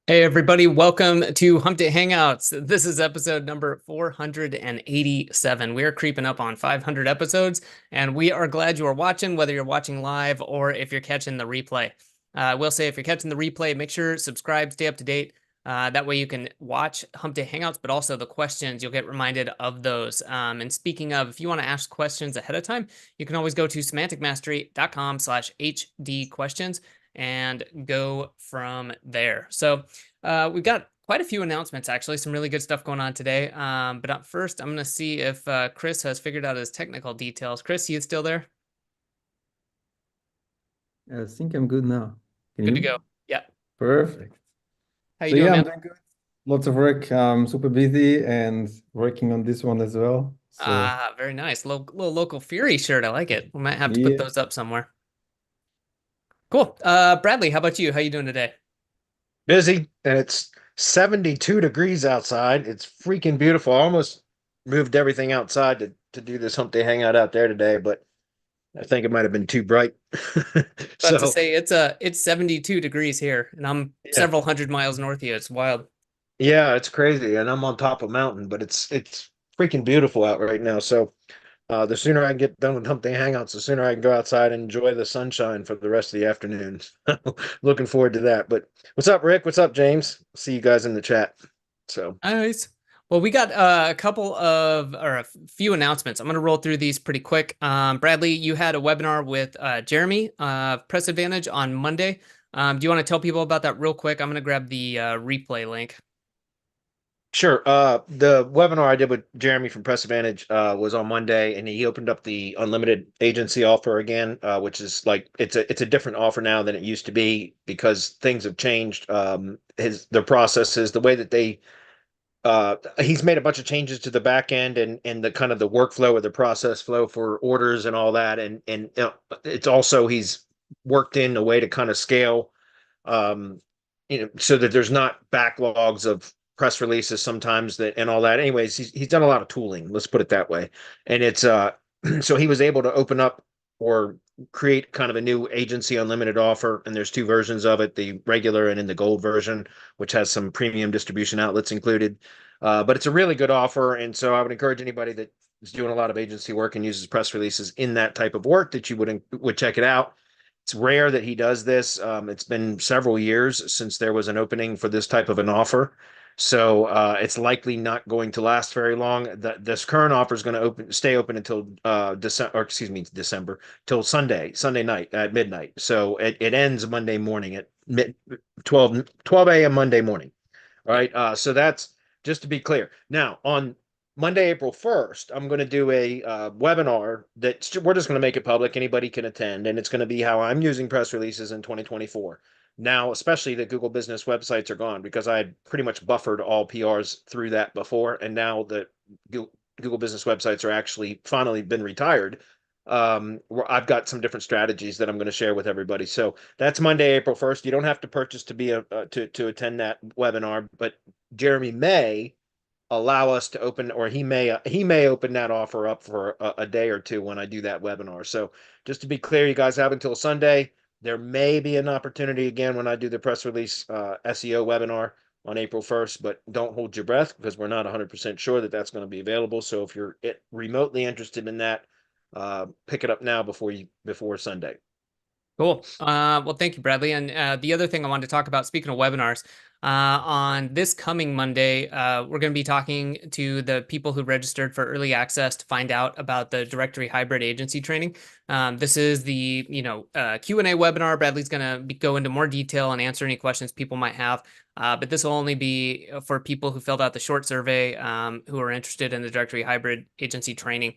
Hey everybody, welcome to Hump Hangouts. This is episode number 487. We are creeping up on 500 episodes, and we are glad you are watching, whether you're watching live or if you're catching the replay. I will say if you're catching the replay, make sure subscribe, stay up to date. That way you can watch Hump Day Hangouts, but also the questions, you'll get reminded of those. And speaking of, if you want to ask questions ahead of time, you can always go to semanticmastery.com/HD questions and go from there. So we've got quite a few announcements, actually, some really good stuff going on today. But first, I'm going to see if Chris has figured out his technical details. Chris, you still there? I think I'm good now. Can you Good hear to me? go. Yeah. Perfect. How you So doing, yeah, I'm man? doing good. Lots of work. Super busy and working on this one as well. So Ah, very nice. Little local Fury shirt. I like it. We might have to put yeah, those up somewhere. Cool. Bradley, how about you? How you doing today? Busy, and it's 72 degrees outside. It's freaking beautiful. I almost moved everything outside to do this hump day hangout out there today, but I think it might have been too bright. About to So say it's 72 degrees here, and I'm yeah. several hundred miles north of you. It's wild. Yeah, it's crazy. And I'm on top of a mountain, but it's freaking beautiful out right now. So the sooner I can get done with hump day hangouts, the sooner I can go outside and enjoy the sunshine for the rest of the afternoon. Looking forward to that. But what's up, Rick? What's up, James? See you guys in the chat. So Nice. Well, we got a couple of, or a few announcements. I'm going to roll through these pretty quick. Bradley, you had a webinar with Jeremy, Press Advantage on Monday. Do you want to tell people about that real quick? I'm going to grab the replay link. sure. The webinar I did with Jeremy from Press Advantage was on Monday, and he opened up the unlimited agency offer again, which is like it's a different offer now than it used to be because things have changed. Their processes, the way that they he's made a bunch of changes to the back end and the kind of the workflow or the process flow for orders and all that, and it's also he's worked in a way to kind of scale um, so that there's not backlogs of press releases sometimes that and all that. Anyways, he's done a lot of tooling. Let's put it that way. And it's so he was able to open up or create kind of a new agency unlimited offer. And there's two versions of it: the regular and in the gold version, which has some premium distribution outlets included. But it's a really good offer, and so I would encourage anybody that is doing a lot of agency work and uses press releases in that type of work that you would check it out. It's rare that he does this. It's been several years since there was an opening for this type of an offer. So it's likely not going to last very long. This current offer is going to stay open until December, or excuse me, December, till Sunday night at midnight. So it ends Monday morning at 12 a.m. Monday morning. All Yep. right. So that's just to be clear. Now, on Monday, April 1st, I'm going to do a webinar that we're just going to make it public. Anybody can attend, and it's going to be how I'm using press releases in 2024. Now, especially the Google business websites are gone because I had pretty much buffered all PRs through that before. And now the Google business websites are actually finally been retired. I've got some different strategies that I'm going to share with everybody. So that's Monday, April 1st. You don't have to purchase to be to attend that webinar, but Jeremy may allow us to open, or he may open that offer up for a day or two when I do that webinar. So just to be clear, you guys have until Sunday. There may be an opportunity again when I do the press release SEO webinar on April 1st, but don't hold your breath because we're not 100% sure that that's going to be available. So if you're remotely interested in that, pick it up now before Sunday. Cool. Well, thank you, Bradley. And the other thing I wanted to talk about, speaking of webinars, on this coming Monday, we're going to be talking to the people who registered for early access to find out about the directory hybrid agency training. This is the Q&A webinar. Bradley's going to go into more detail and answer any questions people might have. But this will only be for people who filled out the short survey, who are interested in the directory hybrid agency training.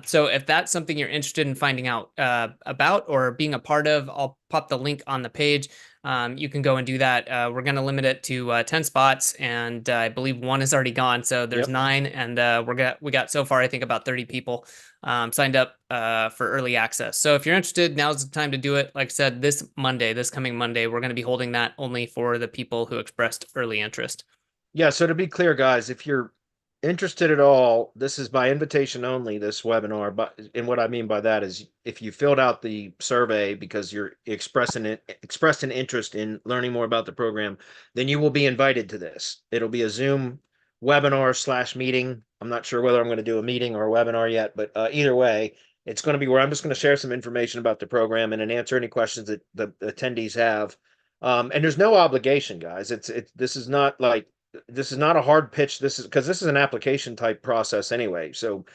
So if that's something you're interested in finding out about or being a part of, I'll pop the link on the page. You can go and do that. We're going to limit it to 10 spots, and I believe one is already gone. So there's Yep. 9, and we got so far, I think, about 30 people signed up for early access. So if you're interested, now's the time to do it. Like I said, this coming Monday, we're going to be holding that only for the people who expressed early interest. Yeah, so to be clear, guys, interested at all, this is by invitation only, this webinar. But and what I mean by that is if you filled out the survey because you're expressed an interest in learning more about the program, then you will be invited to this. It'll be a Zoom webinar / meeting. I'm not sure whether I'm going to do a meeting or a webinar yet, but either way, it's going to be where I'm just going to share some information about the program and then answer any questions that the attendees have. And there's no obligation, guys. This is not like, this is not a hard pitch. This is because this is an application type process anyway. So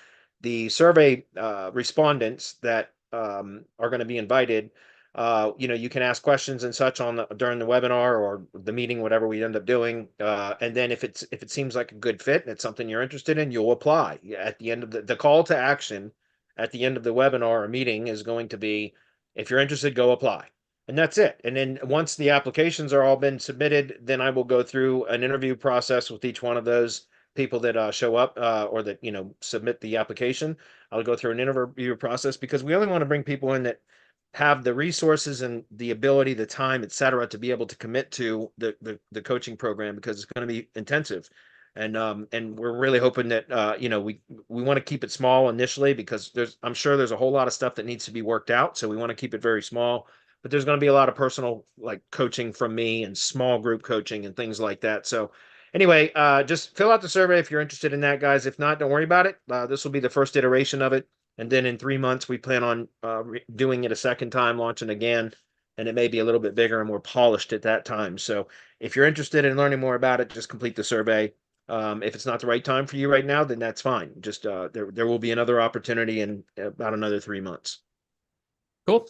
the survey respondents that are going to be invited, you can ask questions and such during the webinar or the meeting, whatever we end up doing. And then if it seems like a good fit and it's something you're interested in, you'll apply. At the end of the call to action at the end of the webinar or meeting is going to be, if you're interested, go apply. And that's it. And then once the applications are all been submitted, then I will go through an interview process with each one of those people that show up or that, submit the application. I'll go through an interview process because we only want to bring people in that have the resources and the ability, the time, et cetera, to be able to commit to the coaching program because it's going to be intensive. And we're really hoping that we want to keep it small initially because I'm sure there's a whole lot of stuff that needs to be worked out. So we want to keep it very small, but there's going to be a lot of personal like coaching from me and small group coaching and things like that. So anyway, just fill out the survey if you're interested in that, guys. If not, don't worry about it. This will be the first iteration of it. And then in 3 months, we plan on doing it a second time, launching again, and it may be a little bit bigger and more polished at that time. So if you're interested in learning more about it, just complete the survey. If it's not the right time for you right now, then that's fine. Just there will be another opportunity in about another 3 months. Cool.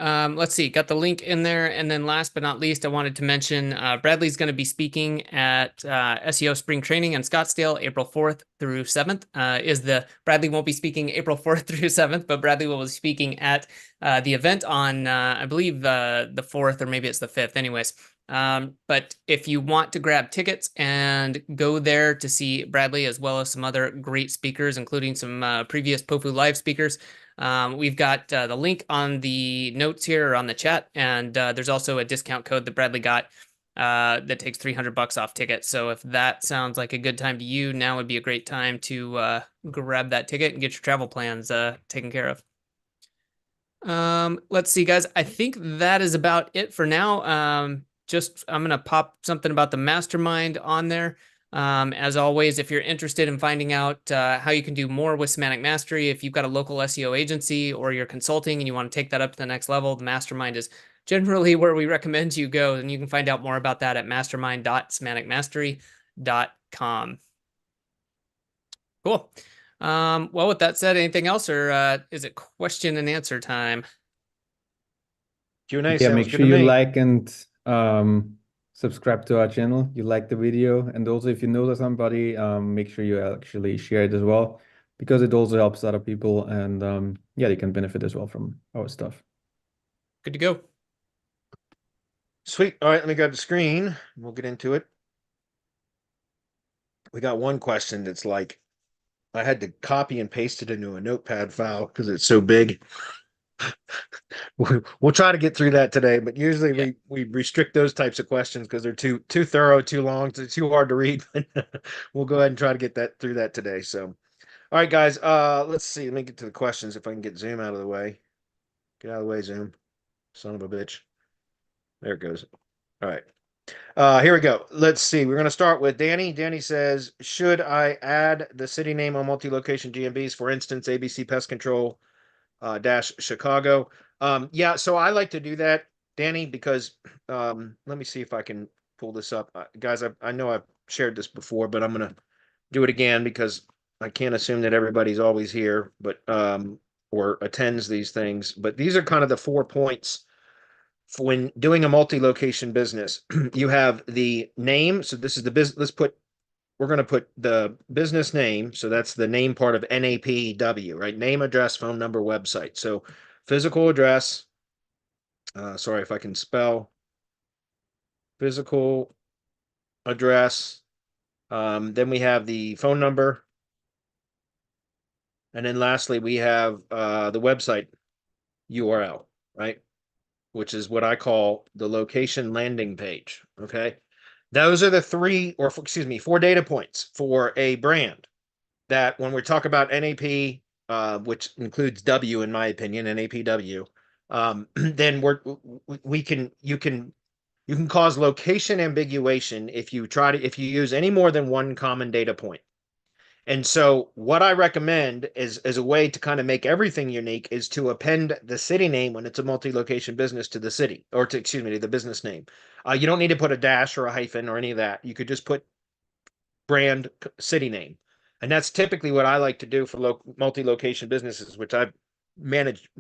Let's see, got the link in there. And then last but not least, I wanted to mention Bradley's going to be speaking at SEO Spring Training in Scottsdale, April 4th through 7th. Bradley won't be speaking April 4th through 7th, but Bradley will be speaking at the event on, I believe, the 4th, or maybe it's the 5th anyways. But if you want to grab tickets and go there to see Bradley as well as some other great speakers, including some previous POFU Live speakers, we've got the link on the notes here or on the chat, and there's also a discount code that Bradley got that takes $300 off tickets. So if that sounds like a good time to you, now would be a great time to grab that ticket and get your travel plans taken care of. Let's see, guys. I think that is about it for now. I'm going to pop something about the mastermind on there. As always, if you're interested in finding out how you can do more with Semantic Mastery, if you've got a local SEO agency or you're consulting and you want to take that up to the next level, the mastermind is generally where we recommend you go. And you can find out more about that at mastermind.semanticmastery.com. Cool. Well, with that said, anything else, or is it question and answer time? Q&A. Yeah, make sure you like and subscribe to our channel. You like the video, and also if you know somebody, make sure you actually share it as well, because it also helps other people, and yeah, they can benefit as well from our stuff. Good to go. Sweet. All right, let me grab the screen. We'll get into it. We got one question that's like, I had to copy and paste it into a notepad file because it's so big. We'll try to get through that today, but usually we restrict those types of questions because they're too thorough, too long, too hard to read. We'll go ahead and try to get through that today. So, all right, guys, let's see. Let me get to the questions if I can get Zoom out of the way. Get out of the way, Zoom. Son of a bitch. There it goes. All right. Here we go. Let's see. We're going to start with Danny. Danny says, should I add the city name on multi-location GMBs, for instance, ABC Pest Control dash Chicago? Yeah, so I like to do that, Danny, because let me see if I can pull this up. Guys, I know I've shared this before, but I'm going to do it again because I can't assume that everybody's always here, but or attends these things. But these are kind of the 4 points for when doing a multi-location business. You have the name. So this is the business. We're going to put the business name. So that's the name part of NAPW, right? Name, address, phone number, website. So physical address. Sorry if I can spell. Physical address. Then we have the phone number. And then lastly, we have the website URL, right? Which is what I call the location landing page. Okay. Those are the 4 data points for a brand. that when we talk about NAP, which includes W in my opinion, NAPW, then you can cause location ambiguation if you use any more than one common data point. And so what I recommend is as a way to kind of make everything unique is to append the city name when it's a multi-location business to the city, or to, excuse me, to the business name. You don't need to put a dash or a hyphen or any of that. You could just put brand city name. And that's typically what I like to do for multi-location businesses, which I've managed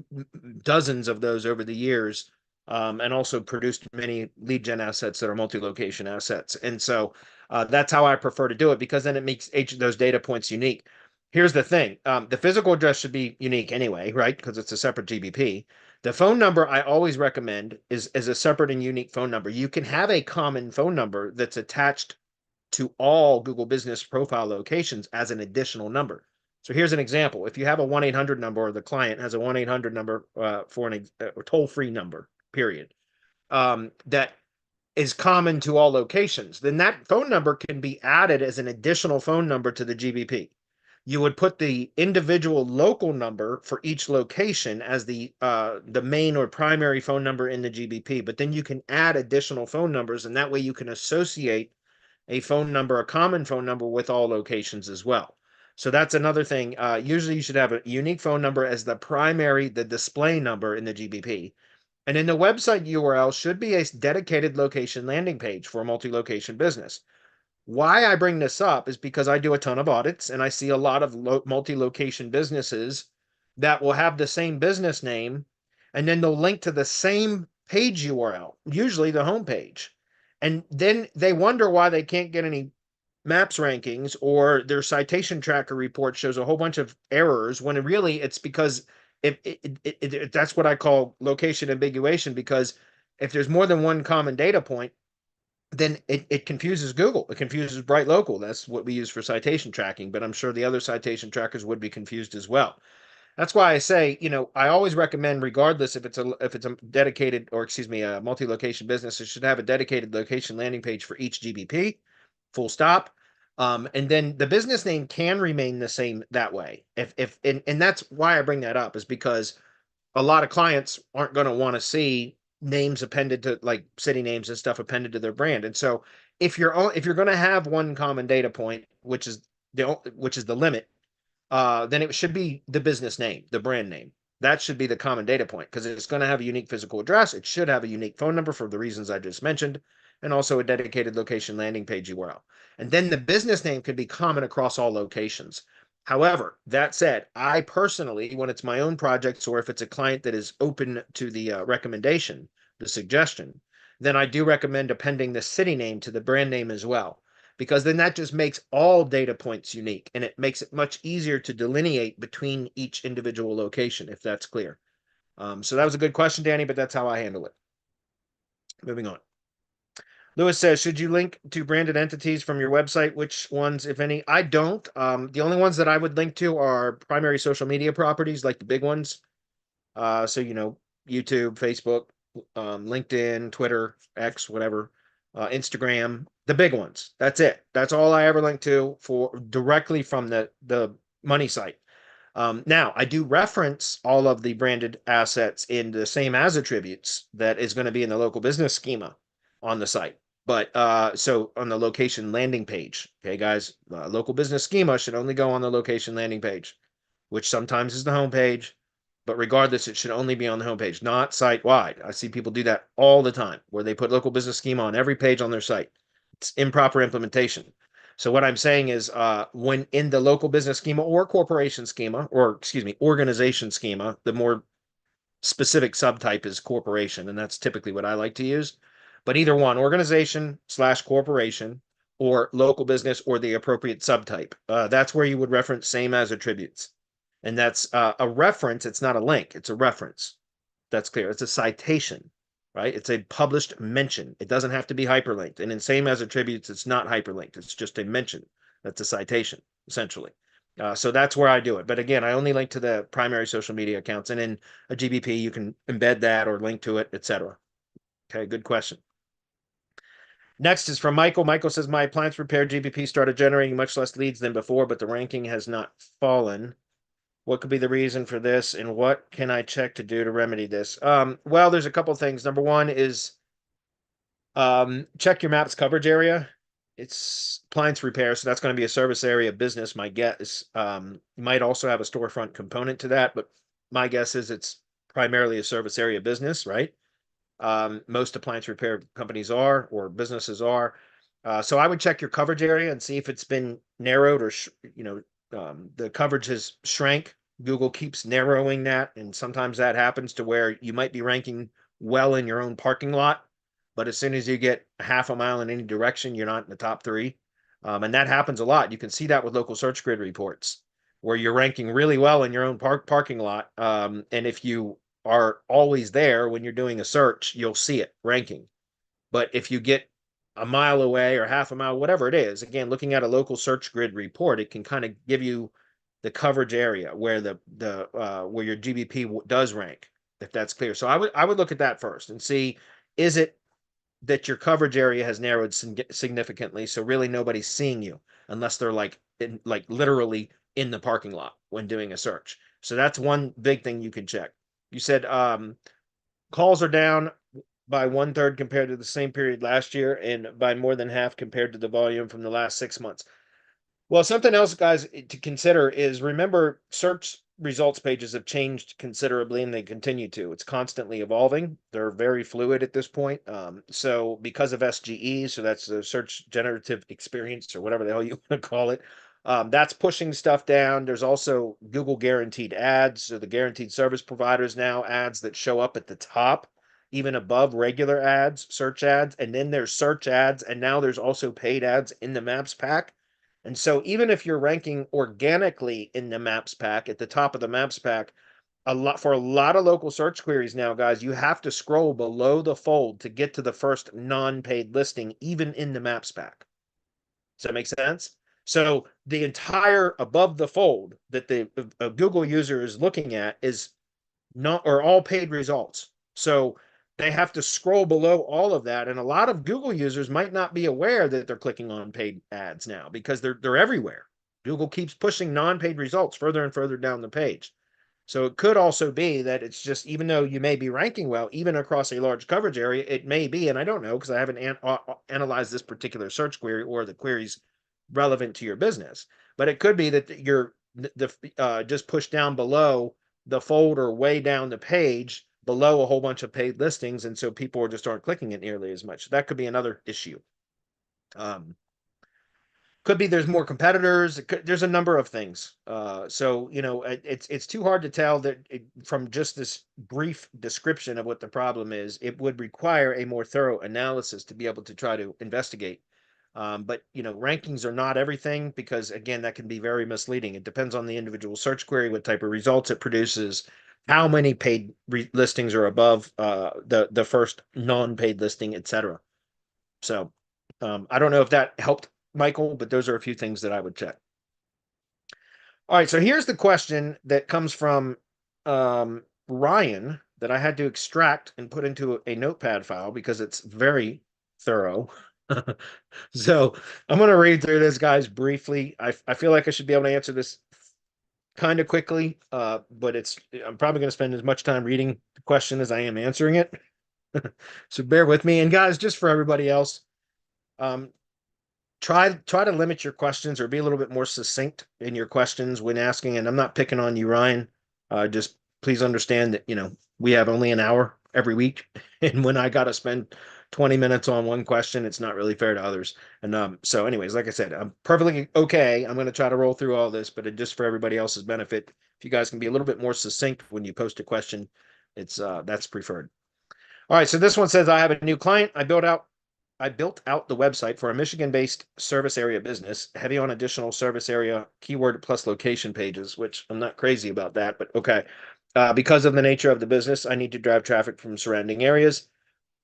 dozens of those over the years, and also produced many lead gen assets that are multi-location assets. And so that's how I prefer to do it, because then it makes each of those data points unique. Here's the thing. The physical address should be unique anyway, right? Because it's a separate GBP. The phone number I always recommend is a separate and unique phone number. You can have a common phone number that's attached to all Google Business Profile locations as an additional number. So here's an example. If you have a 1-800 number, or the client has a 1-800 number for a toll-free number, period, that is common to all locations, then that phone number can be added as an additional phone number to the GBP. You would put the individual local number for each location as the main or primary phone number in the GBP, but then you can add additional phone numbers, and that way you can associate a phone number, a common phone number, with all locations as well. So that's another thing. Usually you should have a unique phone number as the primary, the display number in the GBP. And then the website URL should be a dedicated location landing page for a multi-location business. Why I bring this up is because I do a ton of audits, and I see a lot of multi-location businesses that will have the same business name, and then they'll link to the same page URL, usually the home page. And then they wonder why they can't get any maps rankings, or their citation tracker report shows a whole bunch of errors, when really it's because that's what I call location ambiguation, because if there's more than one common data point, then it confuses Google. It confuses Bright Local. That's what we use for citation tracking, but I'm sure the other citation trackers would be confused as well. That's why I say, I always recommend, regardless if it's a dedicated, or excuse me, a multi-location business, it should have a dedicated location landing page for each GBP, full stop. And then the business name can remain the same that way. And that's why I bring that up, is because a lot of clients aren't going to want to see names appended to, like, city names and stuff appended to their brand. And so if you're going to have one common data point, which is the limit, then it should be the business name, the brand name. That should be the common data point, because it's going to have a unique physical address. It should have a unique phone number for the reasons I just mentioned, and also a dedicated location landing page URL. And then the business name could be common across all locations. However, that said, I personally, when it's my own projects, or if it's a client that is open to the recommendation, the suggestion, then I do recommend appending the city name to the brand name as well, because then that just makes all data points unique, and it makes it much easier to delineate between each individual location, if that's clear. So that was a good question, Danny, but that's how I handle it. Moving on. Lewis says, should you link to branded entities from your website? Which ones, if any? I don't. The only ones that I would link to are primary social media properties, like the big ones. So, YouTube, Facebook, LinkedIn, Twitter, X, whatever, Instagram, the big ones. That's it. That's all I ever link to for directly from the money site. Now, I do reference all of the branded assets in the same as attributes that is going to be in the local business schema on the site. But so on the location landing page, okay, guys, local business schema should only go on the location landing page, which sometimes is the home page. But regardless, it should only be on the homepage, not site-wide. I see people do that all the time, where they put local business schema on every page on their site. It's improper implementation. So what I'm saying is, when in the local business schema or corporation schema, or excuse me, organization schema, the more specific subtype is corporation, and that's typically what I like to use. But either one, organization/corporation, or local business, or the appropriate subtype. That's where you would reference same as attributes. And that's a reference. It's not a link. It's a reference. That's clear. It's a citation, right? It's a published mention. It doesn't have to be hyperlinked. And in same as attributes, it's not hyperlinked. It's just a mention. That's a citation, essentially. So that's where I do it. But again, I only link to the primary social media accounts. And in a GBP, you can embed that or link to it, etc. Okay, good question. Next is from Michael. Michael says, my appliance repair GBP started generating much less leads than before, but the ranking has not fallen. What could be the reason for this, and what can I check to do to remedy this? Well, there's a couple things. Number one is check your map's coverage area. It's appliance repair, so that's going to be a service area business. My guess, you might also have a storefront component to that, but my guess is it's primarily a service area business, right? Most appliance repair companies are, or businesses are. So I would check your coverage area and see if it's been narrowed, or the coverage has shrank. Google keeps narrowing that, and sometimes that happens to where you might be ranking well in your own parking lot, but as soon as you get half a mile in any direction, you're not in the top three. And that happens a lot. You can see that with local search grid reports, where you're ranking really well in your own parking lot. And if you are always there when you're doing a search, you'll see it ranking. But if you get a mile away or half a mile, whatever it is, again, looking at a local search grid report, it can kind of give you the coverage area where where your GBP does rank, if that's clear. So I would look at that first and see, is it that your coverage area has narrowed significantly, so really nobody's seeing you unless they're like literally in the parking lot when doing a search. So that's one big thing you can check. You said calls are down by 1/3 compared to the same period last year, and by more than half compared to the volume from the last 6 months. Well, something else, guys, to consider is, remember, search results pages have changed considerably, and they continue to. It's constantly evolving. They're very fluid at this point. So because of SGE, so that's the search generative experience, or whatever the hell you want to call it, that's pushing stuff down. There's also Google guaranteed ads, so the guaranteed service providers now ads that show up at the top, even above regular ads, search ads, and then there's search ads, and now there's also paid ads in the Maps pack. And so even if you're ranking organically in the Maps pack, at the top of the Maps pack, for a lot of local search queries now, guys, you have to scroll below the fold to get to the first non-paid listing, even in the Maps pack. Does that make sense? So the entire above the fold that the Google user is looking at is not, or all paid results. So they have to scroll below all of that. And a lot of Google users might not be aware that they're clicking on paid ads now, because they're everywhere. Google keeps pushing non-paid results further and further down the page. So it could also be that it's just, even though you may be ranking well, even across a large coverage area, it may be, and I don't know because I haven't analyzed this particular search query or the queries relevant to your business, but it could be that you're just pushed down below the folder, way down the page below a whole bunch of paid listings, and so people just aren't clicking it nearly as much. That could be another issue. Could be there's more competitors. There's a number of things. So it's too hard to tell that from just this brief description of what the problem is. It would require a more thorough analysis to be able to try to investigate. But rankings are not everything, because again, that can be very misleading. It depends on the individual search query, what type of results it produces, how many paid listings are above the first non-paid listing, etc. So I don't know if that helped, Michael, but those are a few things that I would check. All right, so here's the question that comes from Ryan that I had to extract and put into a notepad file because it's very thorough. So I'm going to read through this, guys, briefly. I feel like I should be able to answer this kind of quickly, but I'm probably going to spend as much time reading the question as I am answering it. So bear with me. And guys, just for everybody else, try to limit your questions, or be a little bit more succinct in your questions when asking. And I'm not picking on you, Ryan. Just please understand that, we have only an hour every week. And when I got to spend 20 minutes on one question, it's not really fair to others. And so anyways, like I said, I'm perfectly okay. I'm going to try to roll through all this, but just for everybody else's benefit, if you guys can be a little bit more succinct when you post a question, that's preferred. All right. So this one says, I have a new client. I built out the website for a Michigan-based service area business, heavy on additional service area keyword plus location pages, which I'm not crazy about that, but okay. Because of the nature of the business, I need to drive traffic from surrounding areas,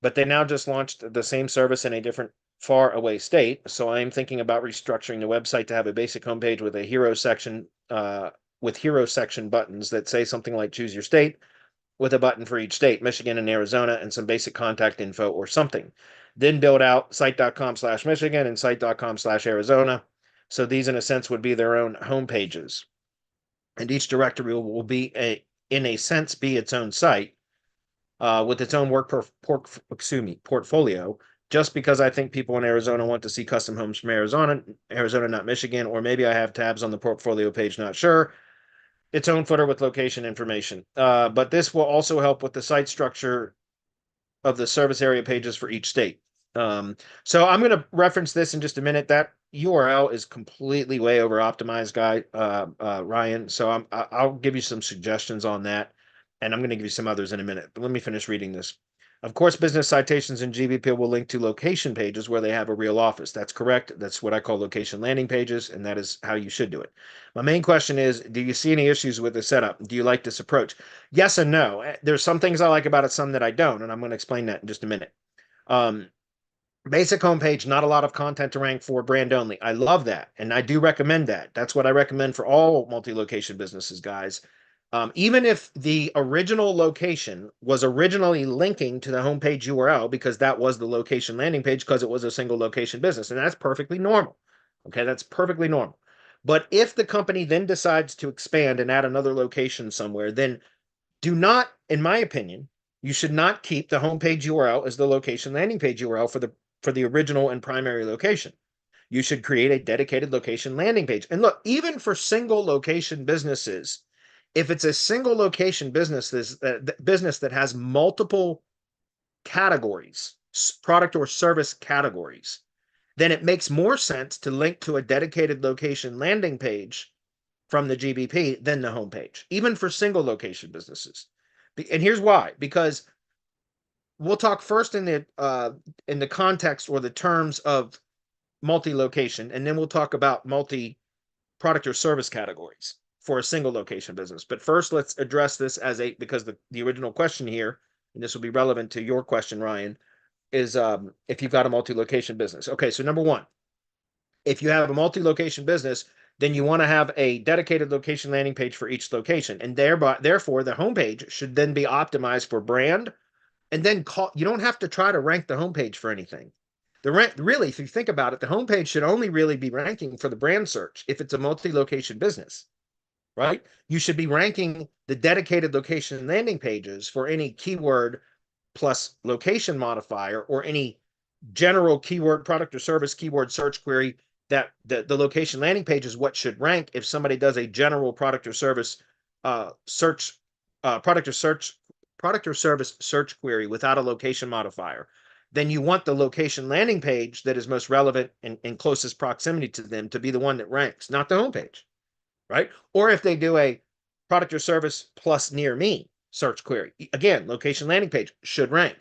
but they now just launched the same service in a different far away state. So I'm thinking about restructuring the website to have a basic homepage with a hero section, with hero section buttons that say something like choose your state, with a button for each state, Michigan and Arizona, and some basic contact info or something. then build out site.com/Michigan and site.com/Arizona. So these, in a sense, would be their own home pages. And each directory will be in a sense, be its own site with its own portfolio. Just because I think people in Arizona want to see custom homes from Arizona, not Michigan, or maybe I have tabs on the portfolio page, not sure. Its own footer with location information. But this will also help with the site structure of the service area pages for each state. So I'm going to reference this in just a minute. That URL is completely way over optimized, Ryan. So I'll give you some suggestions on that, and I'm going to give you some others in a minute. But let me finish reading this. Of course, business citations in GBP will link to location pages where they have a real office. That's correct. That's what I call location landing pages, and that is how you should do it. My main question is, do you see any issues with the setup? Do you like this approach? Yes and no. There's some things I like about it, some that I don't, and I'm going to explain that in just a minute. Basic homepage, not a lot of content to rank for, brand only. I love that, and I do recommend that. That's what I recommend for all multi-location businesses, guys. Even if the original location was originally linking to the homepage URL because that was the location landing page because it was a single location business, and that's perfectly normal. Okay, that's perfectly normal. But if the company then decides to expand and add another location somewhere, then do not, in my opinion, you should not keep the homepage URL as the location landing page URL for the original and primary location. You should create a dedicated location landing page. And look, even for single location businesses, if it's a single location business that has multiple categories, product or service categories, then it makes more sense to link to a dedicated location landing page from the GBP than the homepage, even for single location businesses. And here's why: because we'll talk first in the context or the terms of multi-location, and then we'll talk about multi-product or service categories for a single location business. But first, let's address this because the original question here, and this will be relevant to your question, Ryan, is if you've got a multi-location business. Okay, so number one, if you have a multi-location business, then you want to have a dedicated location landing page for each location, and therefore the homepage should then be optimized for brand. And then you don't have to try to rank the homepage for anything. Really, if you think about it, the homepage should only really be ranking for the brand search if it's a multi-location business, right? You should be ranking the dedicated location landing pages for any keyword plus location modifier or any general keyword, product or service keyword search query. That the location landing page is what should rank if somebody does a general product or service search, product or service search query without a location modifier. Then you want the location landing page that is most relevant and in closest proximity to them to be the one that ranks, not the homepage, right? Or if they do a product or service plus near me search query, again, location landing page should rank.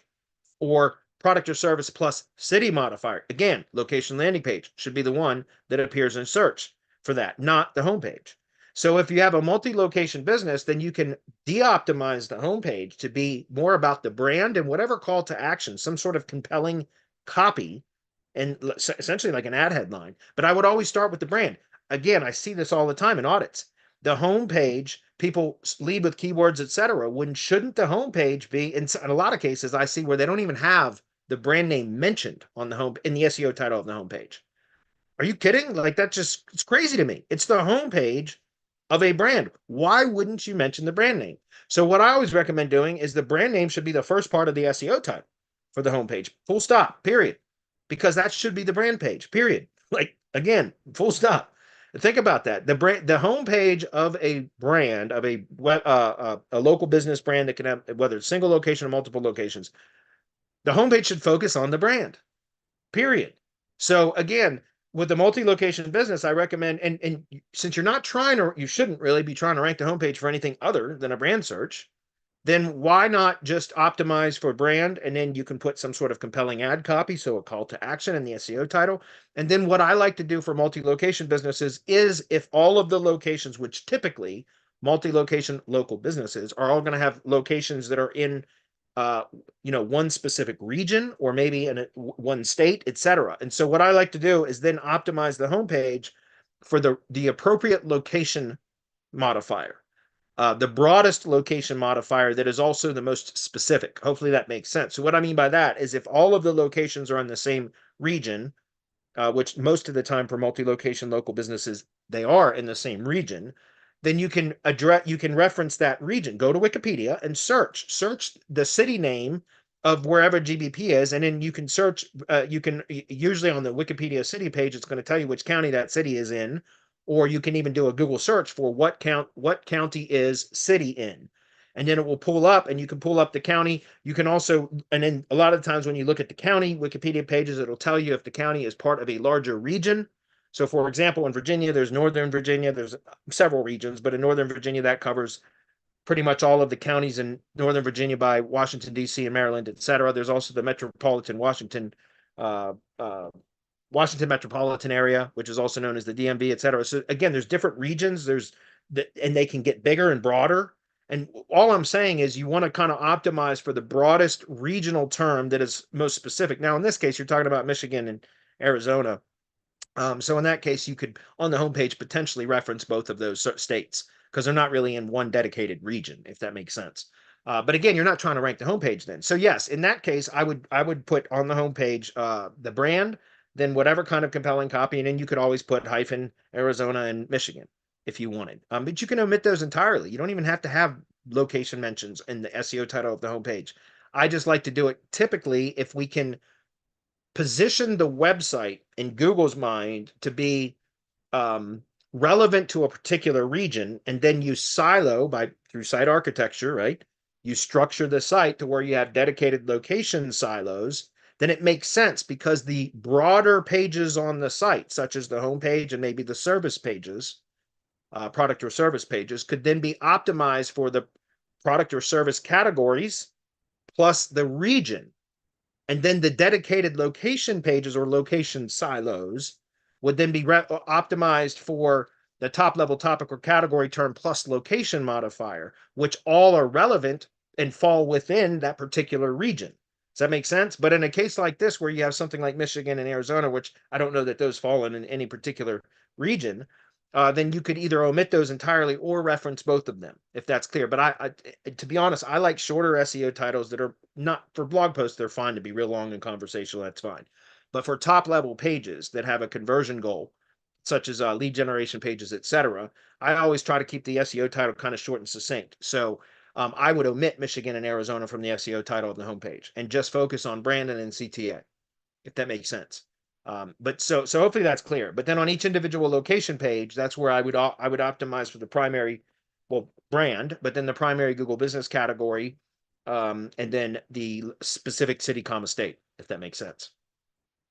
Or product or service plus city modifier, again, location landing page should be the one that appears in search for that, not the homepage. So if you have a multi-location business, then you can de-optimize the homepage to be more about the brand and whatever call to action, some sort of compelling copy, and essentially like an ad headline. But I would always start with the brand. Again, I see this all the time in audits. The homepage, people lead with keywords, etc. Shouldn't the homepage be, in a lot of cases, I see where they don't even have the brand name mentioned on the in the SEO title of the homepage. Are you kidding? Like, it's crazy to me. It's the homepage of a brand. Why wouldn't you mention the brand name? So what I always recommend doing is the brand name should be the first part of the SEO title for the homepage. Full stop, period. Because that should be the brand page, period. Like, again, full stop. Think about that. The homepage of a brand, of a local business brand that can have, whether it's single location or multiple locations, the homepage should focus on the brand, period. So again, with the multi-location business, I recommend, and since you're not trying to, you shouldn't really be trying to rank the homepage for anything other than a brand search, then why not just optimize for brand, and then you can put some sort of compelling ad copy, so a call to action in the SEO title. And then what I like to do for multi-location businesses is, if all of the locations, which typically multi-location local businesses are all going to have locations that are in one specific region or maybe in one state, etc. And so what I like to do is then optimize the homepage for the appropriate location modifier. the broadest location modifier that is also the most specific. Hopefully that makes sense. So what I mean by that is if all of the locations are in the same region, which most of the time for multi-location local businesses, they are in the same region, then you can reference that region. Go to Wikipedia and search the city name of wherever GBP is, and then you can search. You can usually on the Wikipedia city page, it's going to tell you which county that city is in, or you can even do a Google search for what county is city in, and then it will pull up, and you can pull up the county. You can also, and then a lot of times when you look at the county Wikipedia pages, it'll tell you if the county is part of a larger region. So for example, in Virginia, there's Northern Virginia, there's several regions, but in Northern Virginia, that covers pretty much all of the counties in Northern Virginia by Washington, D.C. and Maryland, et cetera. There's also the metropolitan Washington metropolitan area, which is also known as the DMV, et cetera. So again, there's different regions, and they can get bigger and broader. And all I'm saying is you want to kind of optimize for the broadest regional term that is most specific. Now, in this case, you're talking about Michigan and Arizona. So in that case, you could, on the homepage, potentially reference both of those states because they're not really in one dedicated region, if that makes sense. But again, you're not trying to rank the homepage then. So yes, in that case, I would put on the homepage the brand, then whatever kind of compelling copy, and then you could always put hyphen Arizona and Michigan if you wanted. But you can omit those entirely. You don't even have to have location mentions in the SEO title of the homepage. I just like to do it typically if we can position the website in Google's mind to be relevant to a particular region, and then you silo through site architecture, right? You structure the site to where you have dedicated location silos, then it makes sense because the broader pages on the site, such as the homepage and maybe the service pages, product or service pages, could then be optimized for the product or service categories plus the region. And then the dedicated location pages or location silos would then be optimized for the top level topic or category term plus location modifier, which all are relevant and fall within that particular region. Does that make sense? But in a case like this, where you have something like Michigan and Arizona, which I don't know that those fall in any particular region, then you could either omit those entirely or reference both of them, if that's clear. But I to be honest, I like shorter SEO titles that are not for blog posts. They're fine to be real long and conversational. That's fine. But for top level pages that have a conversion goal, such as lead generation pages, etc., I always try to keep the SEO title kind of short and succinct. So I would omit Michigan and Arizona from the SEO title of the homepage and just focus on Brandon and CTA, if that makes sense. But so hopefully that's clear. But then on each individual location page, that's where I would optimize for the primary, brand, but then the primary Google business category, and then the specific city, state, if that makes sense.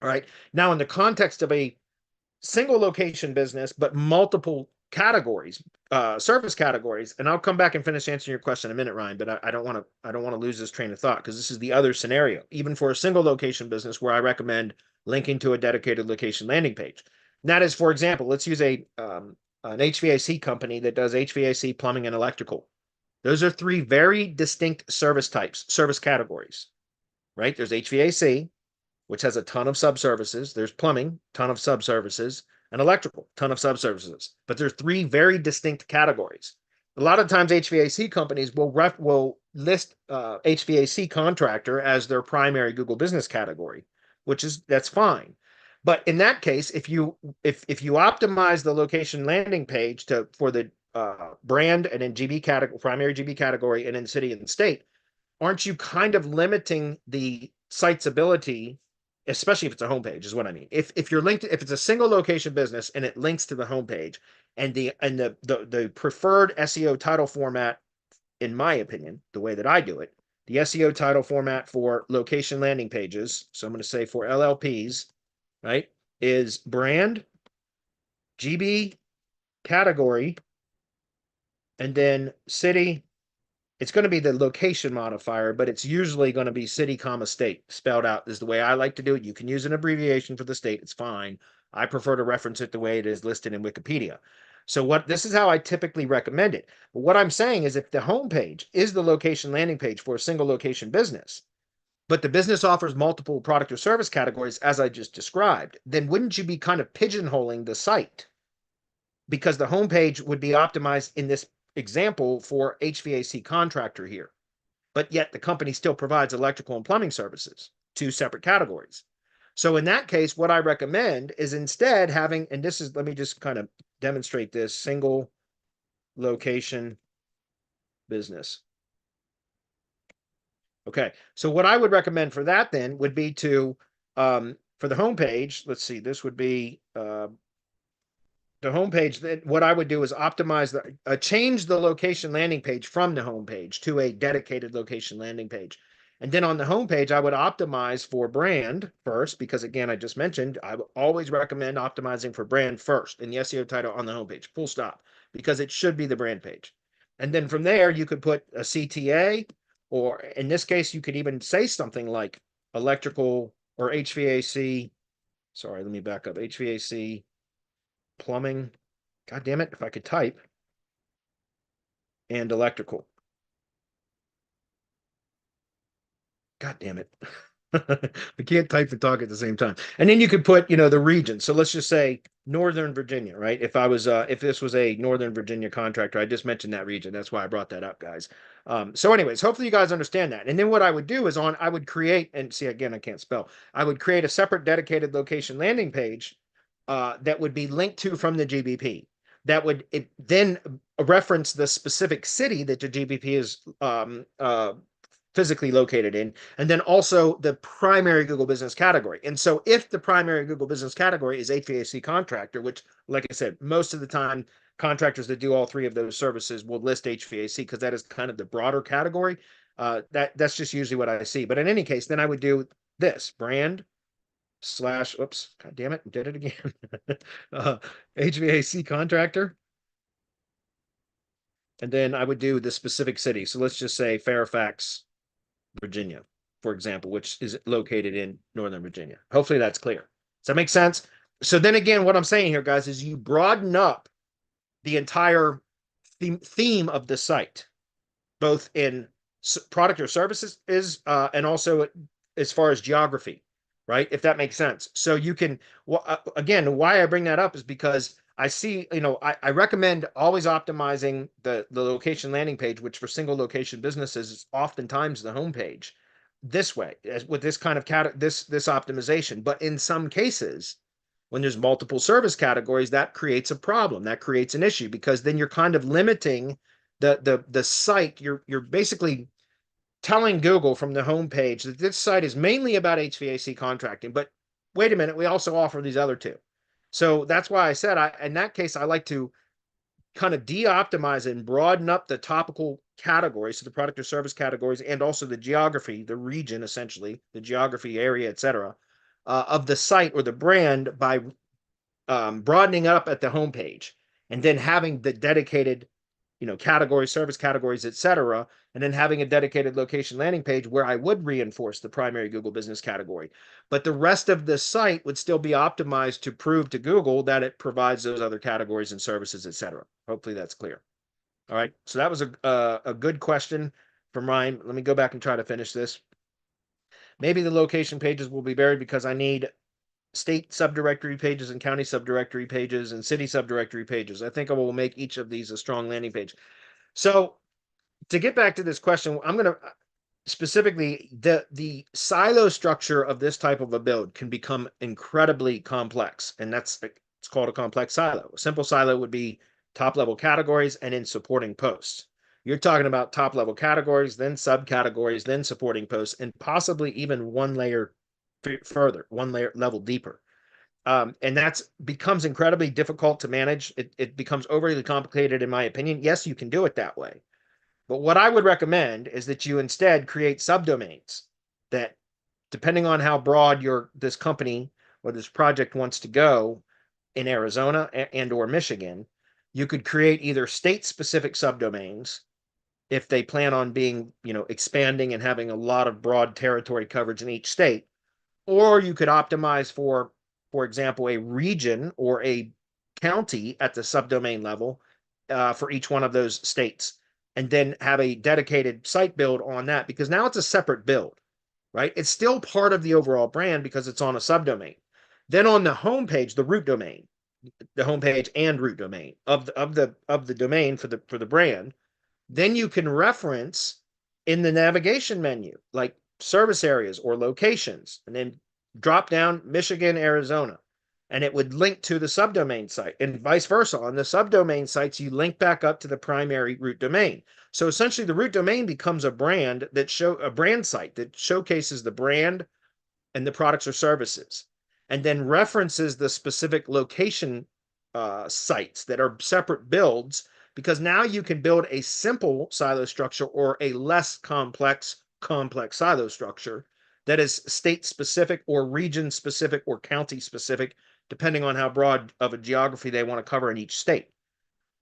All right. Now, in the context of a single location business, but multiple categories, service categories, and I'll come back and finish answering your question in a minute, Ryan, but I don't want to lose this train of thought because this is the other scenario, even for a single location business where I recommend linking to a dedicated location landing page. And that is, for example, let's use an HVAC company that does HVAC, plumbing, and electrical. Those are three very distinct service types, service categories, right? There's HVAC, which has a ton of subservices. There's plumbing, ton of subservices, and electrical, ton of subservices. But there's three very distinct categories. A lot of times HVAC companies will list HVAC contractor as their primary Google business category, that's fine. But in that case, if you optimize the location landing page for the brand and then GB category, primary GB category, and then city and state, aren't you kind of limiting the site's ability, especially if it's a homepage, is what I mean. If it's a single location business and it links to the homepage, and the preferred SEO title format, in my opinion, the way that I do it, the SEO title format for location landing pages, so I'm going to say for LLPs, right, is brand, GB category, and then city. It's going to be the location modifier, but it's usually going to be city, state spelled out is the way I like to do it. You can use an abbreviation for the state. It's fine. I prefer to reference it the way it is listed in Wikipedia. So this is how I typically recommend it. But what I'm saying is if the homepage is the location landing page for a single location business, but the business offers multiple product or service categories, as I just described, then wouldn't you be kind of pigeonholing the site? Because the homepage would be optimized in this example for HVAC contractor here, but yet the company still provides electrical and plumbing services, two separate categories. So in that case, what I recommend is instead having, and this is, let me just kind of demonstrate this, single location business. Okay, so what I would recommend for that then would be to, for the homepage, let's see, this would be the homepage. Then what I would do is optimize change the location landing page from the homepage to a dedicated location landing page. And then on the homepage, I would optimize for brand first, because again, I just mentioned, I would always recommend optimizing for brand first in the SEO title on the homepage, full stop, because it should be the brand page. And then from there, you could put a CTA, or in this case, you could even say something like electrical or HVAC. Sorry, let me back up. HVAC, plumbing. God damn it, if I could type. And electrical. God damn it. I can't type and talk at the same time. And then you could put, the region. So let's just say Northern Virginia, right? If this was a Northern Virginia contractor, I just mentioned that region. That's why I brought that up, guys. So anyways, hopefully you guys understand that. And then what I would do is I would create, and see, again, I can't spell. I would create a separate dedicated location landing page that would be linked to from the GBP. That would then reference the specific city that the GBP is physically located in, and then also the primary Google business category. And so if the primary Google business category is HVAC contractor, which, like I said, most of the time contractors that do all three of those services will list HVAC because that is kind of the broader category. That's just usually what I see. But in any case, then I would do this brand / oops, god damn it, did it again. HVAC contractor. And then I would do the specific city. So let's just say Fairfax, Virginia, for example, which is located in Northern Virginia. Hopefully that's clear. Does that make sense? So then again, what I'm saying here, guys, is you broaden up the entire theme of the site, both in product or services and also as far as geography, right? If that makes sense. So you can, again, why I bring that up is because I see, I recommend always optimizing the location landing page, which for single location businesses is oftentimes the homepage, this way, with this kind of this optimization. But in some cases, when there's multiple service categories, that creates a problem. That creates an issue, because then you're kind of limiting the site. You're basically telling Google from the homepage that this site is mainly about HVAC contracting, but wait a minute, we also offer these other two. So that's why I said, in that case, I like to kind of de-optimize and broaden up the topical categories, so the product or service categories, and also the geography, the region, essentially, the geography, area, etc., of the site or the brand by broadening up at the homepage, and then having the dedicated categories, service categories, etc., and then having a dedicated location landing page where I would reinforce the primary Google business category. But the rest of the site would still be optimized to prove to Google that it provides those other categories and services, etc. Hopefully that's clear. All right, so that was a good question from Ryan. Let me go back and try to finish this. Maybe the location pages will be buried because I need state subdirectory pages and county subdirectory pages and city subdirectory pages. I think I will make each of these a strong landing page. So to get back to this question, I'm going to specifically, the silo structure of this type of a build can become incredibly complex, and it's called a complex silo. A simple silo would be top level categories and in supporting posts. You're talking about top level categories, then subcategories, then supporting posts, and possibly even one layer further, one layer level deeper. And that's becomes incredibly difficult to manage. It becomes overly complicated, in my opinion. Yes, you can do it that way. But what I would recommend is that you instead create subdomains that, depending on how broad this company or this project wants to go in Arizona and or Michigan, you could create either state-specific subdomains if they plan on being, expanding and having a lot of broad territory coverage in each state, or you could optimize for example, a region or a county at the subdomain level for each one of those states, and then have a dedicated site build on that, because now it's a separate build, right? It's still part of the overall brand because it's on a subdomain. Then on the homepage, the root domain, the homepage and root domain of the domain for the brand. Then you can reference in the navigation menu, like service areas or locations, and then drop down Michigan, Arizona, and it would link to the subdomain site, and vice versa. On the subdomain sites, you link back up to the primary root domain. So essentially, the root domain becomes a brand site that showcases the brand and the products or services, and then references the specific location sites that are separate builds, because now you can build a simple silo structure or a less complex silo structure that is state specific or region specific or county specific, depending on how broad of a geography they want to cover in each state.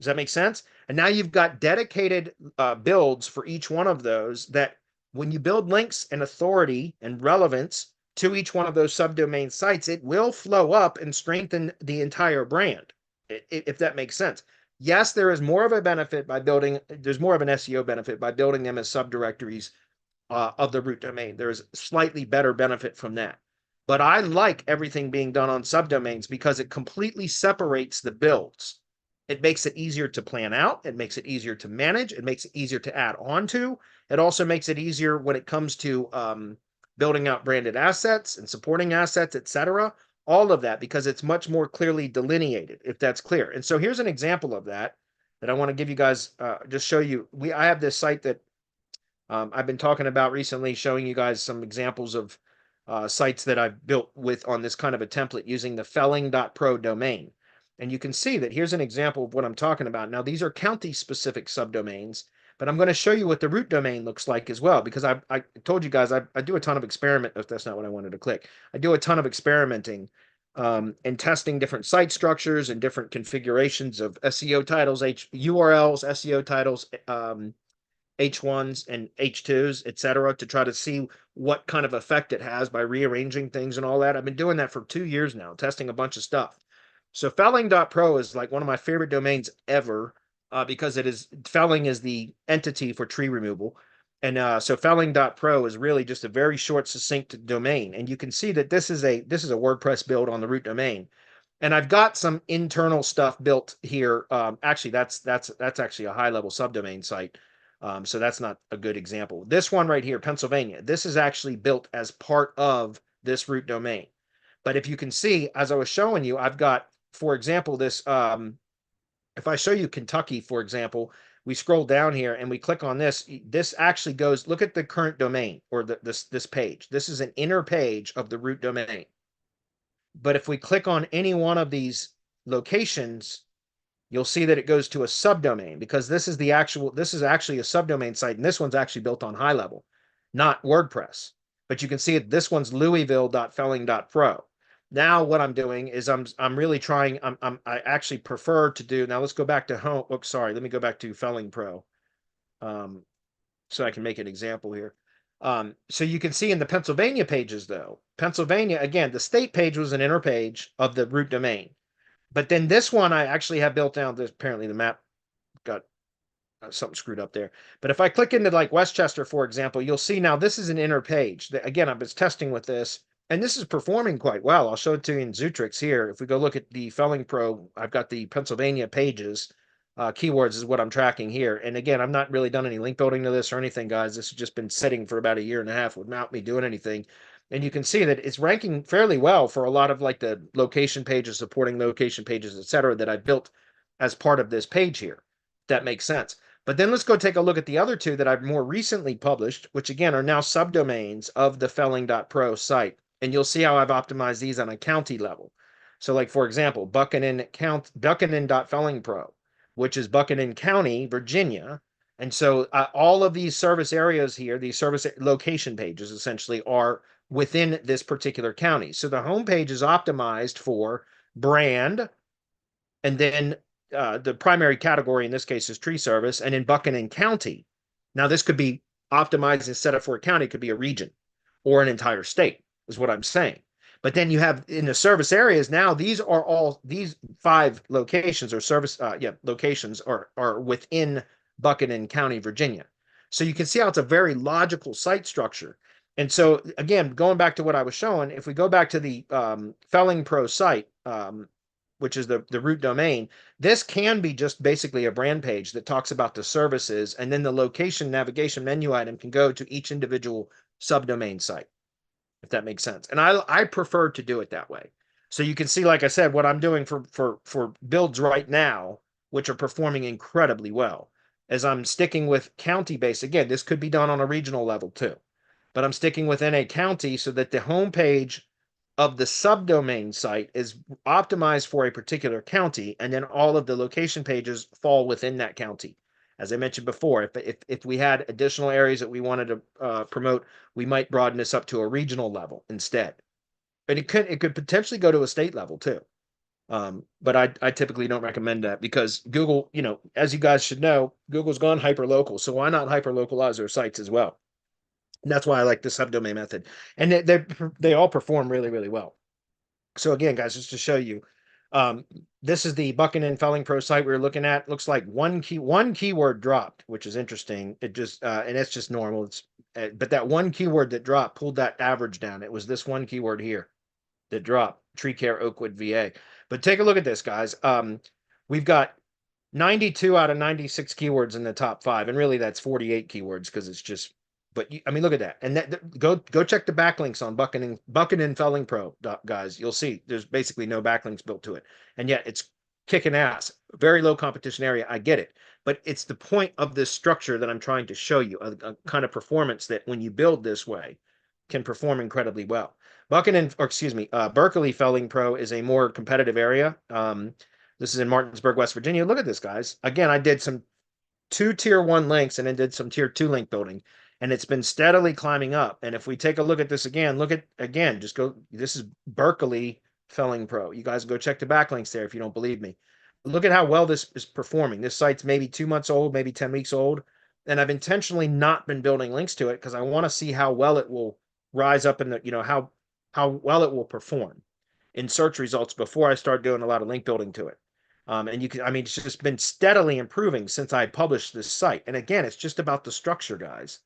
Does that make sense? And now you've got dedicated builds for each one of those, that when you build links and authority and relevance to each one of those subdomain sites, it will flow up and strengthen the entire brand, if that makes sense. Yes, there is more of a benefit by building, there's more of an SEO benefit by building them as subdirectories of the root domain. There's slightly better benefit from that. But I like everything being done on subdomains because it completely separates the builds. It makes it easier to plan out. It makes it easier to manage. It makes it easier to add on to. It also makes it easier when it comes to building out branded assets and supporting assets, etc. All of that, because it's much more clearly delineated, if that's clear. And so here's an example of that I want to give you guys, just show you. I have this site that I've been talking about recently, showing you guys some examples of sites that I've built with on this kind of a template using the felling.pro domain. And you can see that here's an example of what I'm talking about. Now, these are county-specific subdomains, but I'm going to show you what the root domain looks like as well, because I told you guys I do a ton of experiment. If that's not what I wanted to click, I do a ton of experimenting and testing different site structures and different configurations of SEO titles, URLs, SEO titles, H1s and H2s, etc., to try to see what kind of effect it has by rearranging things and all that. I've been doing that for 2 years now, testing a bunch of stuff. So felling.pro is like one of my favorite domains ever, because felling is the entity for tree removal. And so felling.pro is really just a very short, succinct domain. And you can see that this is a WordPress build on the root domain. And I've got some internal stuff built here. Actually, that's actually a high-level subdomain site. So that's not a good example. This one right here, Pennsylvania, this is actually built as part of this root domain. But if you can see, as I was showing you, I've got, for example, this, if I show you Kentucky, for example, we scroll down here and we click on this, this actually goes, look at the current domain, or this page. This is an inner page of the root domain. But if we click on any one of these locations, you'll see that it goes to a subdomain, because this is actually a subdomain site, and this one's actually built on high level, not WordPress. But you can see it, this one's Louisville.felling.pro. Now what I'm doing is I'm really trying, I actually prefer to do, now let's go back to home. Oh, sorry, let me go back to Felling Pro. So I can make an example here. So you can see in the Pennsylvania pages, though, Pennsylvania, again, the state page was an inner page of the root domain. But then this one I actually have built down. Apparently the map got something screwed up there. But if I click into like Westchester, for example, you'll see now this is an inner page. Again, I was testing with this, and this is performing quite well. I'll show it to you in Zootrix here. If we go look at the Felling Pro, I've got the Pennsylvania pages. Keywords is what I'm tracking here. And again, I've not really done any link building to this or anything, guys. This has just been sitting for about 1.5 years without me doing anything. And you can see that it's ranking fairly well for a lot of like the location pages, supporting location pages, etc., that I built as part of this page here. If that makes sense. But then let's go take a look at the other two that I've more recently published, which again are now subdomains of the felling.pro site. And you'll see how I've optimized these on a county level. So like, for example, Buchanan.fellingpro, which is Buchanan County, Virginia. And so all of these service areas here, these service location pages essentially are within this particular county. So the homepage is optimized for brand, and then the primary category in this case is tree service, and in Buchanan County. Now this could be optimized and set up for a county, it could be a region or an entire state, is what I'm saying. But then you have in the service areas now, these 5 locations or service locations are within Buchanan County, Virginia. So you can see how it's a very logical site structure. And so again, going back to what I was showing, if we go back to the Felling Pro site, which is the root domain, this can be just basically a brand page that talks about the services, and then the location navigation menu item can go to each individual subdomain site, if that makes sense. And I prefer to do it that way. So you can see, like I said, what I'm doing for builds right now, which are performing incredibly well, as I'm sticking with county base. Again, this could be done on a regional level too, but I'm sticking within a county so that the homepage of the subdomain site is optimized for a particular county, and then all of the location pages fall within that county. As I mentioned before, if we had additional areas that we wanted to promote, we might broaden this up to a regional level instead. And it could potentially go to a state level too. But I typically don't recommend that, because Google, as you guys should know, Google's gone hyper local. So why not hyper localize their sites as well? And that's why I like the subdomain method. And they all perform really, really well. So again, guys, just to show you, this is the Buchanan Felling Pro site we were looking at. Looks like one keyword dropped, which is interesting. It just and it's just normal. But that one keyword that dropped pulled that average down. It was this one keyword here that dropped, tree care Oakwood, VA. But take a look at this, guys. We've got 92 out of 96 keywords in the top 5, and really that's 48 keywords, because it's just. But I mean, look at that, and go check the backlinks on Buchanan Felling Pro, guys. You'll see there's basically no backlinks built to it, and yet it's kicking ass. Very low competition area. I get it, but it's the point of this structure that I'm trying to show you, a kind of performance that when you build this way can perform incredibly well. Berkeley Felling Pro is a more competitive area. This is in Martinsburg, West Virginia. Look at this, guys. Again, I did some 2 tier 1 links and then did some tier 2 link building, and it's been steadily climbing up. And if we take a look at this again, just go, this is Berkeley Felling Pro. You guys go check the backlinks there if you don't believe me. Look at how well this is performing. This site's maybe 2 months old, maybe 10 weeks old. And I've intentionally not been building links to it because I want to see how well it will rise up in the, how well it will perform in search results before I start doing a lot of link building to it. And it's just been steadily improving since I published this site. And again, it's just about the structure, guys.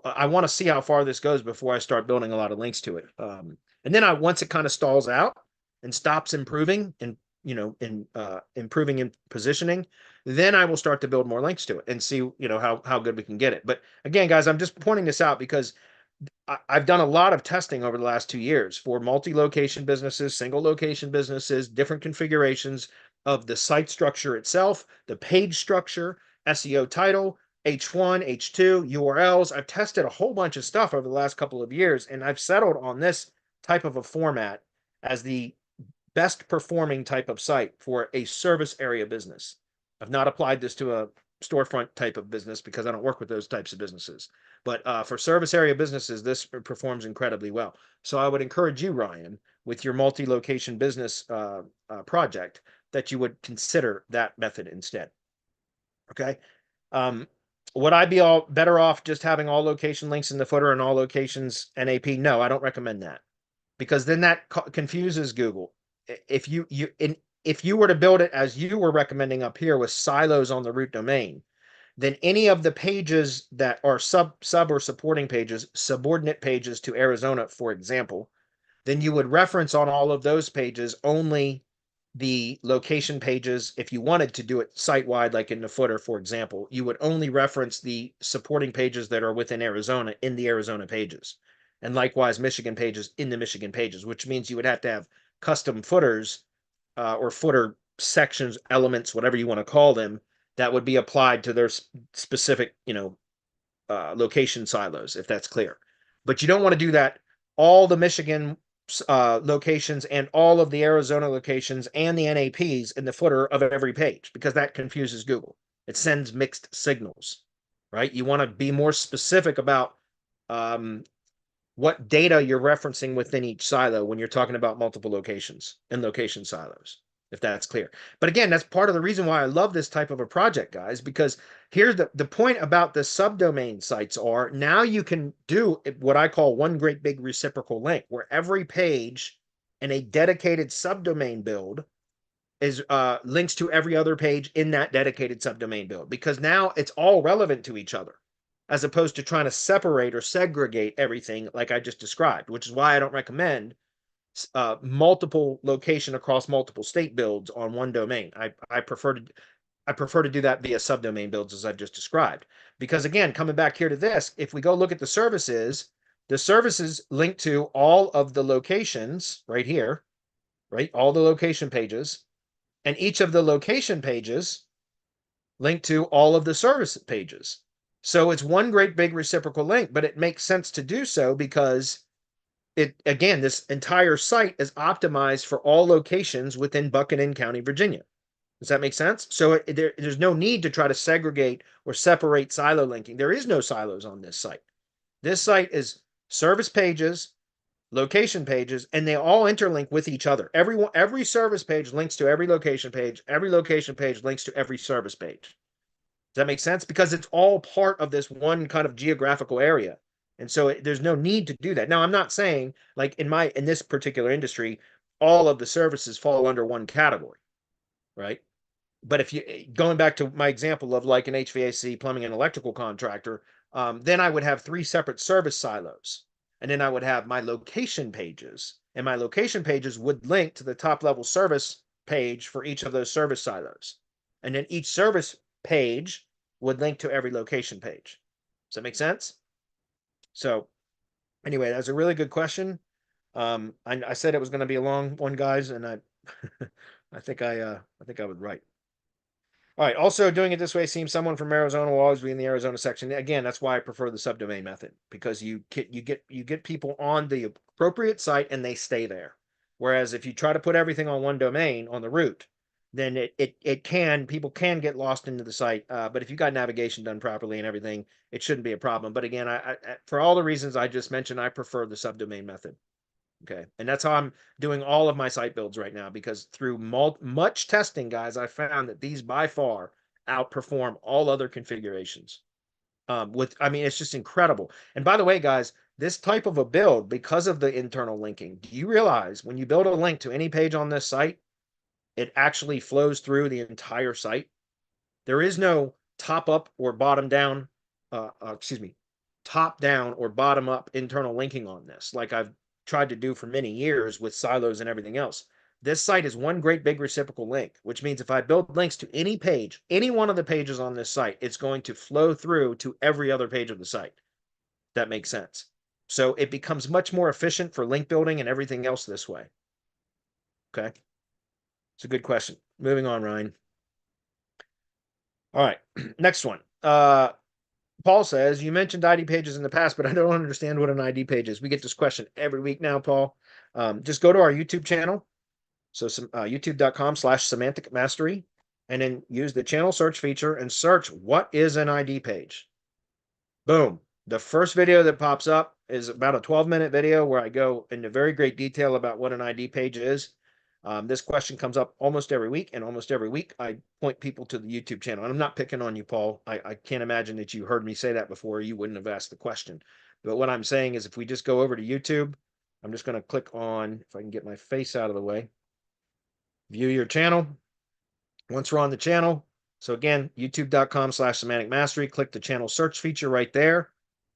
I want to see how far this goes before I start building a lot of links to it. And then once it kind of stalls out and stops improving and, improving in positioning, then I will start to build more links to it and see, how good we can get it. But again, guys, I'm just pointing this out because I've done a lot of testing over the last 2 years for multi-location businesses, single location businesses, different configurations of the site structure itself, the page structure, SEO title, H1, H2, URLs. I've tested a whole bunch of stuff over the last couple of years, and I've settled on this type of a format as the best performing type of site for a service area business. I've not applied this to a storefront type of business because I don't work with those types of businesses. But for service area businesses, this performs incredibly well. So I would encourage you, Ryan, with your multi-location business project, that you would consider that method instead. Okay. Would I be better off just having all location links in the footer and all locations NAP? No, I don't recommend that, because then that confuses Google. If you were to build it as you were recommending up here with silos on the root domain, then any of the pages that are sub or supporting pages, subordinate pages to Arizona, for example, then you would reference on all of those pages only the location pages. If you wanted to do it site-wide, like in the footer, for example, you would only reference the supporting pages that are within Arizona in the Arizona pages. And likewise, Michigan pages in the Michigan pages, which means you would have to have custom footers or footer sections, elements, whatever you want to call them, that would be applied to their specific, location silos, if that's clear. But you don't want to do that. All the Michigan locations and all of the Arizona locations and the NAPs in the footer of every page, because that confuses Google. It sends mixed signals, right? You want to be more specific about what data you're referencing within each silo when you're talking about multiple locations and location silos, if that's clear. But again, that's part of the reason why I love this type of a project, guys, because here's the point about the subdomain sites are now you can do what I call one great big reciprocal link, where every page in a dedicated subdomain build is links to every other page in that dedicated subdomain build, because now it's all relevant to each other, as opposed to trying to separate or segregate everything like I just described, which is why I don't recommend multiple location across multiple state builds on one domain. I prefer to do that via subdomain builds, as I've just described. Because again, coming back here to this, if we go look at the services link to all of the locations right here, right? All the location pages, and each of the location pages link to all of the service pages. So it's one great big reciprocal link, but it makes sense to do so because again, this entire site is optimized for all locations within Buchanan County, Virginia. Does that make sense? So there's no need to try to segregate or separate silo linking. There is no silos on this site. This site is service pages, location pages, and they all interlink with each other. Every service page links to every location page. Every location page links to every service page. Does that make sense? Because it's all part of this one kind of geographical area. And so there's no need to do that. Now, I'm not saying like in this particular industry, all of the services fall under one category, right? But if you going back to my example of like an HVAC, plumbing, and electrical contractor, then I would have 3 separate service silos. And then I would have my location pages. And my location pages would link to the top level service page for each of those service silos. And then each service page would link to every location page. Does that make sense? So anyway, that's a really good question. I said it was going to be a long one, guys, and I I think I was right. All right. Also, doing it this way seems someone from Arizona will always be in the Arizona section. Again, that's why I prefer the subdomain method, because you get people on the appropriate site and they stay there. Whereas if you try to put everything on one domain on the root, then people can get lost into the site. But if you got navigation done properly and everything, it shouldn't be a problem. But again, I for all the reasons I just mentioned, I prefer the subdomain method. Okay. And that's how I'm doing all of my site builds right now, because through much testing, guys, I found that these by far outperform all other configurations. I mean, it's just incredible. And by the way, guys, this type of a build, because of the internal linking, do you realize when you build a link to any page on this site, it actually flows through the entire site? There is no top up or bottom down, top down or bottom up internal linking on this, like I've tried to do for many years with silos and everything else. This site is one great big reciprocal link, which means if I build links to any page, any one of the pages on this site, it's going to flow through to every other page of the site. That makes sense. So it becomes much more efficient for link building and everything else this way. Okay. It's a good question. Moving on, Ryan. All right. Next one. Paul says, you mentioned ID pages in the past, but I don't understand what an ID page is. We get this question every week now, Paul. Just go to our YouTube channel. So youtube.com/semantic mastery, and then use the channel search feature and search what is an ID page. Boom. The first video that pops up is about a 12-minute video where I go into very great detail about what an ID page is. This question comes up almost every week, and almost every week I point people to the YouTube channel. And I'm not picking on you, Paul. I can't imagine that you heard me say that before. You wouldn't have asked the question. But what I'm saying is if we just go over to YouTube, I'm just going to click on, if I can get my face out of the way, view your channel. Once we're on the channel, so again, youtube.com/semantic mastery, click the channel search feature right there.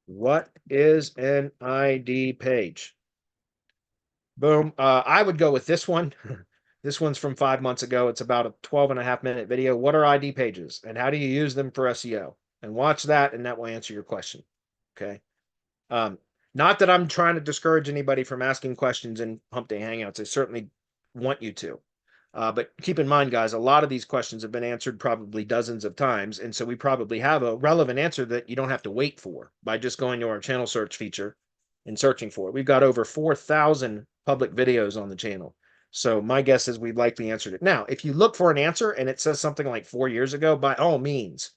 What is an ID page? Boom. I would go with this one. This one's from 5 months ago. It's about a 12.5-minute video. What are ID pages and how do you use them for SEO? And watch that, and that will answer your question. Okay. Not that I'm trying to discourage anybody from asking questions in Hump Day Hangouts. I certainly want you to. But keep in mind, guys, a lot of these questions have been answered probably dozens of times. And so we probably have a relevant answer that you don't have to wait for by just going to our channel search feature and searching for it. We've got over 4,000 public videos on the channel. So my guess is we've likely answered it. Now, if you look for an answer and it says something like 4 years ago, by all means,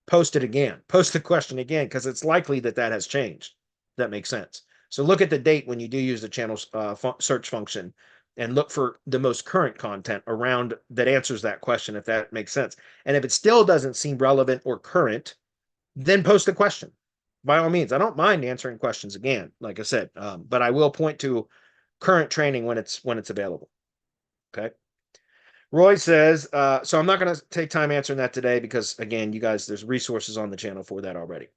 post it again. Post the question again, because it's likely that that has changed. That makes sense. So look at the date when you do use the channel search function and look for the most current content around that answers that question, if that makes sense. And if it still doesn't seem relevant or current, then post the question. By all means, I don't mind answering questions again, like I said, but I will point to current training when it's available. Okay. Roy says, so I'm not going to take time answering that today because, again, you guys, there's resources on the channel for that already.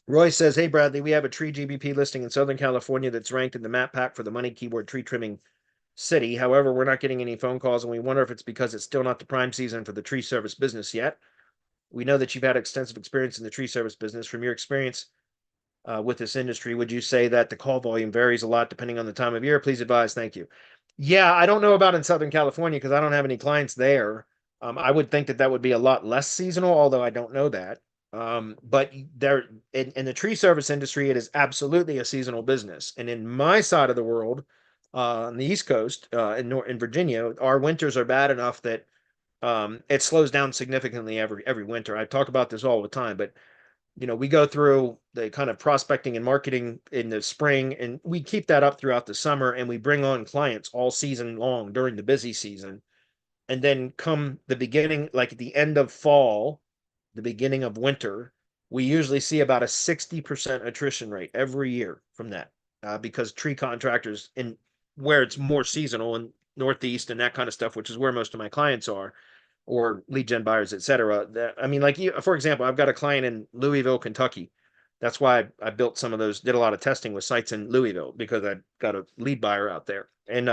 Roy says, hey, Bradley, we have a tree GBP listing in Southern California that's ranked in the map pack for the money keyword tree trimming city. However, we're not getting any phone calls, and we wonder if it's because it's still not the prime season for the tree service business yet. We know that you've had extensive experience in the tree service business. From your experience with this industry, would you say that the call volume varies a lot depending on the time of year? Please advise. Thank you. Yeah, I don't know about in Southern California because I don't have any clients there. I would think that that would be a lot less seasonal, although I don't know that. But there in the tree service industry, it is absolutely a seasonal business. And in my side of the world, on the East Coast, in Virginia, our winters are bad enough that it slows down significantly every winter. I talk about this all the time, but we go through the kind of prospecting and marketing in the spring, and we keep that up throughout the summer, and we bring on clients all season long during the busy season. And then come the beginning, like at the end of fall, the beginning of winter, we usually see about a 60% attrition rate every year from that, because tree contractors in where it's more seasonal in Northeast and that kind of stuff, which is where most of my clients are, or lead gen buyers, etc. I mean, like for example, I've got a client in Louisville, Kentucky. That's why I built some of those, did a lot of testing with sites in Louisville because I got a lead buyer out there. And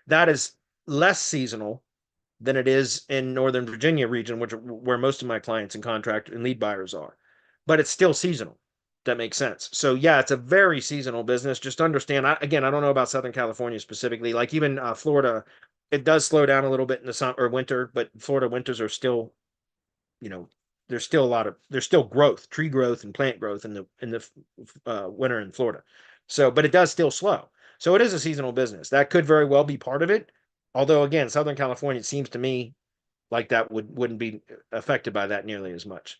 that is less seasonal than it is in Northern Virginia region, where most of my clients and contract and lead buyers are. But it's still seasonal. That makes sense. So yeah, it's a very seasonal business. Just understand. Again, I don't know about Southern California specifically. Like even Florida, it does slow down a little bit in the summer or winter, but Florida winters are still, there's still growth, tree growth and plant growth in the winter in Florida. So, but it does still slow. So it is a seasonal business. That could very well be part of it. Although again, Southern California, it seems to me like that wouldn't be affected by that nearly as much.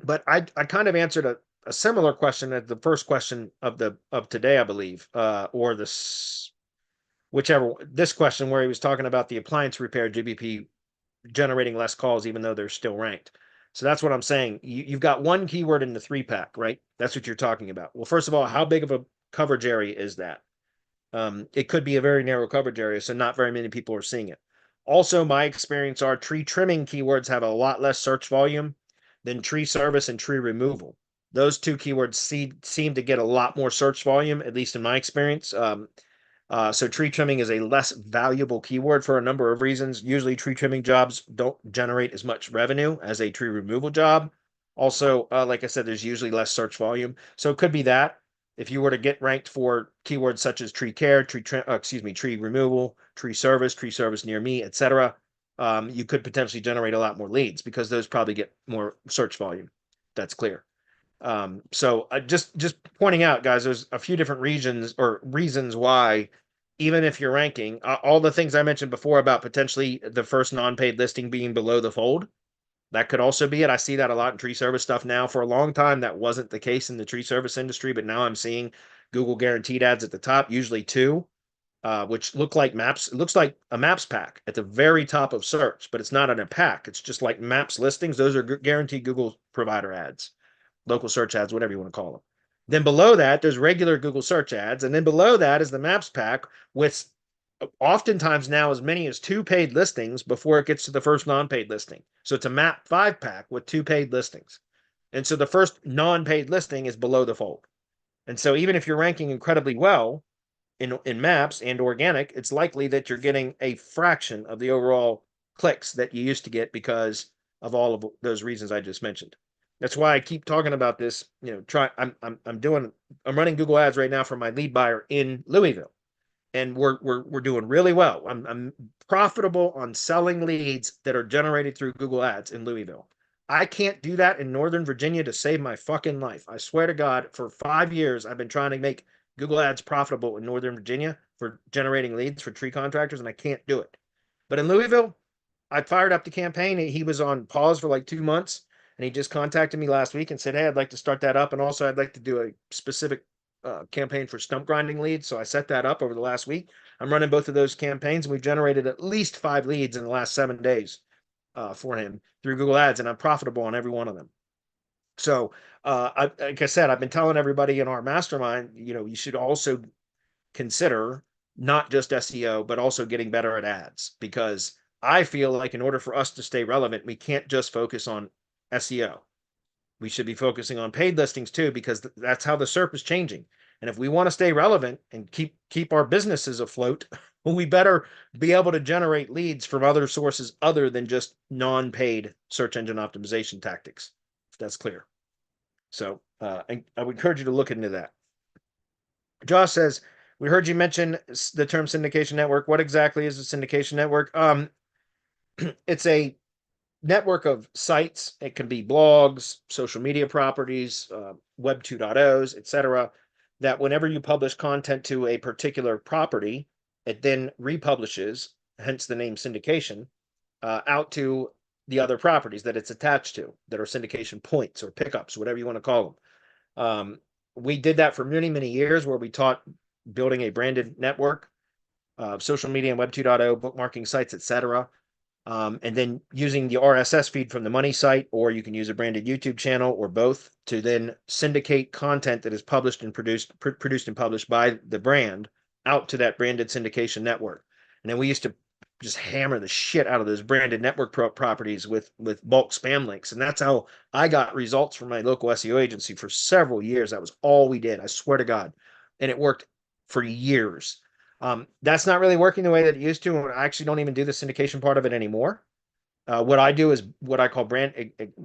But I kind of answered a similar question as the first question of today, I believe, or this question where he was talking about the appliance repair GBP generating less calls even though they're still ranked. So that's what I'm saying. You've got one keyword in the 3-pack, right? That's what you're talking about. Well, first of all, how big of a coverage area is that? It could be a very narrow coverage area, so not very many people are seeing it. Also, my experience are tree trimming keywords have a lot less search volume than tree service and tree removal. Those two keywords seem to get a lot more search volume, at least in my experience. So tree trimming is a less valuable keyword for a number of reasons. Usually tree trimming jobs don't generate as much revenue as a tree removal job. Also, like I said, there's usually less search volume. So it could be that. If you were to get ranked for keywords such as tree care, tree removal, tree service near me, etc., you could potentially generate a lot more leads because those probably get more search volume. That's clear. So just pointing out, guys, there's a few different regions or reasons why, even if you're ranking, all the things I mentioned before about potentially the first non-paid listing being below the fold. That could also be it. I see that a lot in tree service stuff now. For a long time, that wasn't the case in the tree service industry, but now I'm seeing Google guaranteed ads at the top, usually 2, which look like maps. It looks like a maps pack at the very top of search, but it's not in a pack. It's just like maps listings. Those are guaranteed Google provider ads, local search ads, whatever you want to call them. Then below that, there's regular Google search ads. And then below that is the maps pack with oftentimes now as many as 2 paid listings before it gets to the first non-paid listing. So it's a map 5-pack with 2 paid listings. And so the first non-paid listing is below the fold. And so even if you're ranking incredibly well in maps and organic, it's likely that you're getting a fraction of the overall clicks that you used to get because of all of those reasons I just mentioned. That's why I keep talking about this. I'm running Google ads right now for my lead buyer in Louisville. And we're doing really well. I'm profitable on selling leads that are generated through Google Ads in Louisville. I can't do that in Northern Virginia to save my fucking life. I swear to God, for 5 years, I've been trying to make Google Ads profitable in Northern Virginia for generating leads for tree contractors, and I can't do it. But in Louisville, I fired up the campaign. He was on pause for like 2 months, and he just contacted me last week and said, hey, I'd like to start that up. And also, I'd like to do a specific campaign for stump grinding leads. So I set that up over the last week. I'm running both of those campaigns, and we've generated at least 5 leads in the last 7 days for him through Google Ads, and I'm profitable on every one of them. So, like I said, I've been telling everybody in our mastermind, you should also consider not just SEO, but also getting better at ads, because I feel like in order for us to stay relevant, we can't just focus on SEO. We should be focusing on paid listings too, because that's how the SERP is changing. And if we want to stay relevant and keep our businesses afloat, we better be able to generate leads from other sources other than just non-paid search engine optimization tactics, if that's clear. So I would encourage you to look into that. Josh says, we heard you mention the term syndication network. What exactly is a syndication network? It's a network of sites. It can be blogs, social media properties, Web 2.0s, etc. That whenever you publish content to a particular property, it then republishes, hence the name syndication, out to the other properties that it's attached to, that are syndication points or pickups, whatever you want to call them. We did that for many, many years, where we taught building a branded network, social media and Web 2.0, bookmarking sites, etc. And then using the RSS feed from the money site, or you can use a branded YouTube channel, or both, to then syndicate content that is published and produced and published by the brand out to that branded syndication network. And then we used to just hammer the shit out of those branded network properties with bulk spam links. And that's how I got results from my local SEO agency for several years. That was all we did, I swear to God. And it worked for years. That's not really working the way that it used to. And I actually don't even do the syndication part of it anymore. What I do is what I call brand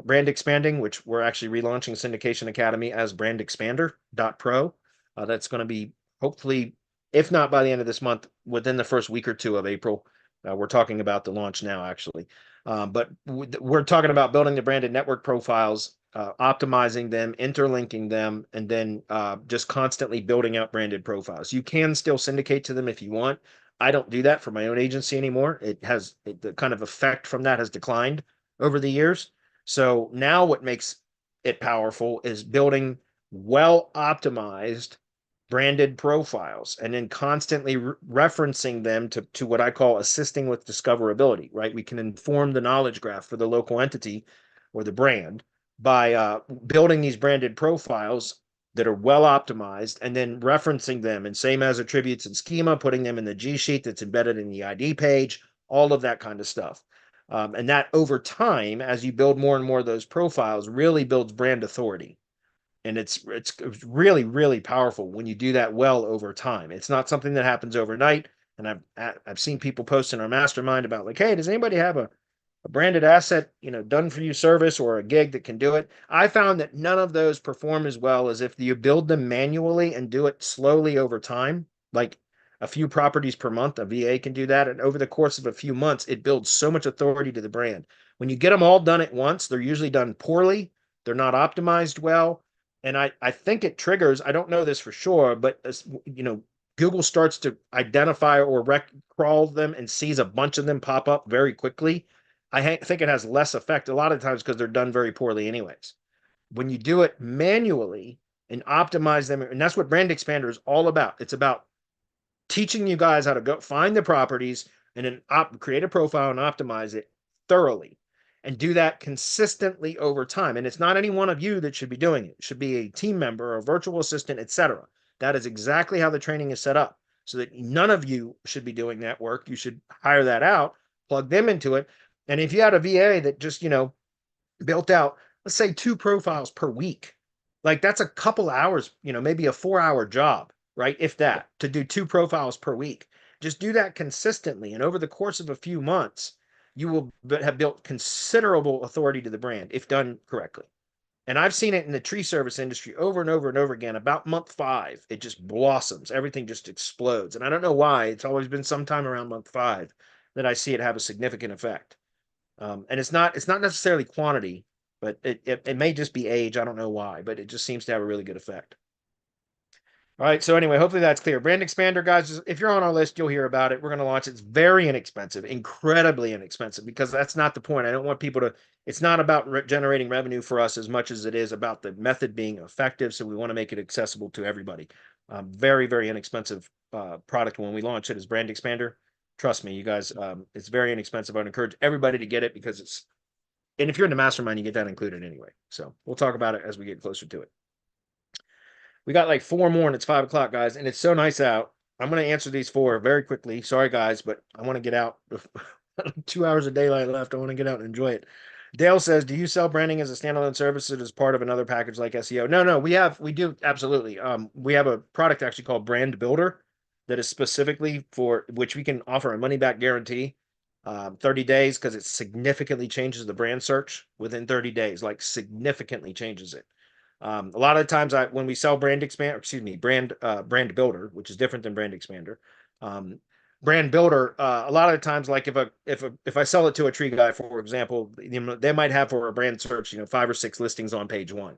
expanding, which we're actually relaunching Syndication Academy as brandexpander.pro. That's going to be, hopefully, if not by the end of this month, within the first week or two of April. We're talking about the launch now, actually. But we're talking about building the branded network profiles, optimizing them, interlinking them, and then just constantly building out branded profiles. You can still syndicate to them if you want. I don't do that for my own agency anymore. The kind of effect from that has declined over the years. So now what makes it powerful is building well optimized branded profiles, and then constantly referencing them to what I call assisting with discoverability, right? We can inform the knowledge graph for the local entity or the brand by building these branded profiles that are well optimized, and then referencing them, and same as attributes and schema, putting them in the G sheet that's embedded in the ID page, all of that kind of stuff. And that over time, as you build more and more of those profiles, really builds brand authority. And it's really, really powerful when you do that well over time. It's not something that happens overnight. And I've seen people post in our mastermind about, like, hey, does anybody have a branded asset, done for you service, or a gig that can do it? I found that none of those perform as well as if you build them manually and do it slowly over time, like a few properties per month. A VA can do that. And over the course of a few months, it builds so much authority to the brand. When you get them all done at once, they're usually done poorly. They're not optimized well. And I think it triggers, I don't know this for sure, but Google starts to identify or crawl them and sees a bunch of them pop up very quickly. I think it has less effect a lot of times because they're done very poorly anyways. When you do it manually and optimize them, and that's what Brand Expander is all about. It's about teaching you guys how to go find the properties and then create a profile and optimize it thoroughly, and do that consistently over time. And it's not any one of you that should be doing it. It should be a team member or a virtual assistant, etc. That is exactly how the training is set up, so that none of you should be doing that work. You should hire that out, plug them into it. And if you had a VA that just, built out, let's say 2 profiles per week, like that's a couple hours, maybe a 4-hour job, right? If that, to do 2 profiles per week. Just do that consistently. And over the course of a few months, you will have built considerable authority to the brand if done correctly. And I've seen it in the tree service industry over and over and over again. About month 5, it just blossoms. Everything just explodes. And I don't know why. It's always been sometime around month 5 that I see it have a significant effect. And it's not necessarily quantity, but it may just be age. I don't know why, but it just seems to have a really good effect. All right. So anyway, hopefully that's clear. Brand Expander, guys, if you're on our list, you'll hear about it. We're going to launch. It's very inexpensive, incredibly inexpensive, because that's not the point. I don't want people to, it's not about generating revenue for us as much as it is about the method being effective. So we want to make it accessible to everybody. Very, very inexpensive product when we launch it is Brand Expander. Trust me, you guys, it's very inexpensive. I'd encourage everybody to get it, because it's, and if you're in the mastermind, you get that included anyway. So we'll talk about it as we get closer to it. We got like 4 more and it's 5 o'clock, guys, and it's so nice out. I'm going to answer these 4 very quickly. Sorry, guys, but I want to get out. 2 hours of daylight left. I want to get out and enjoy it. Dale says, do you sell branding as a standalone service or as part of another package like SEO? No, we do absolutely. We have a product actually called Brand Builder that is specifically for which we can offer a money back guarantee, 30 days, because it significantly changes the brand search within 30 days, like significantly changes it. A lot of the times when we sell brand builder, which is different than brand expander, brand builder, a lot of the times, like if I sell it to a tree guy, for example, they might have for a brand search, 5 or 6 listings on page 1.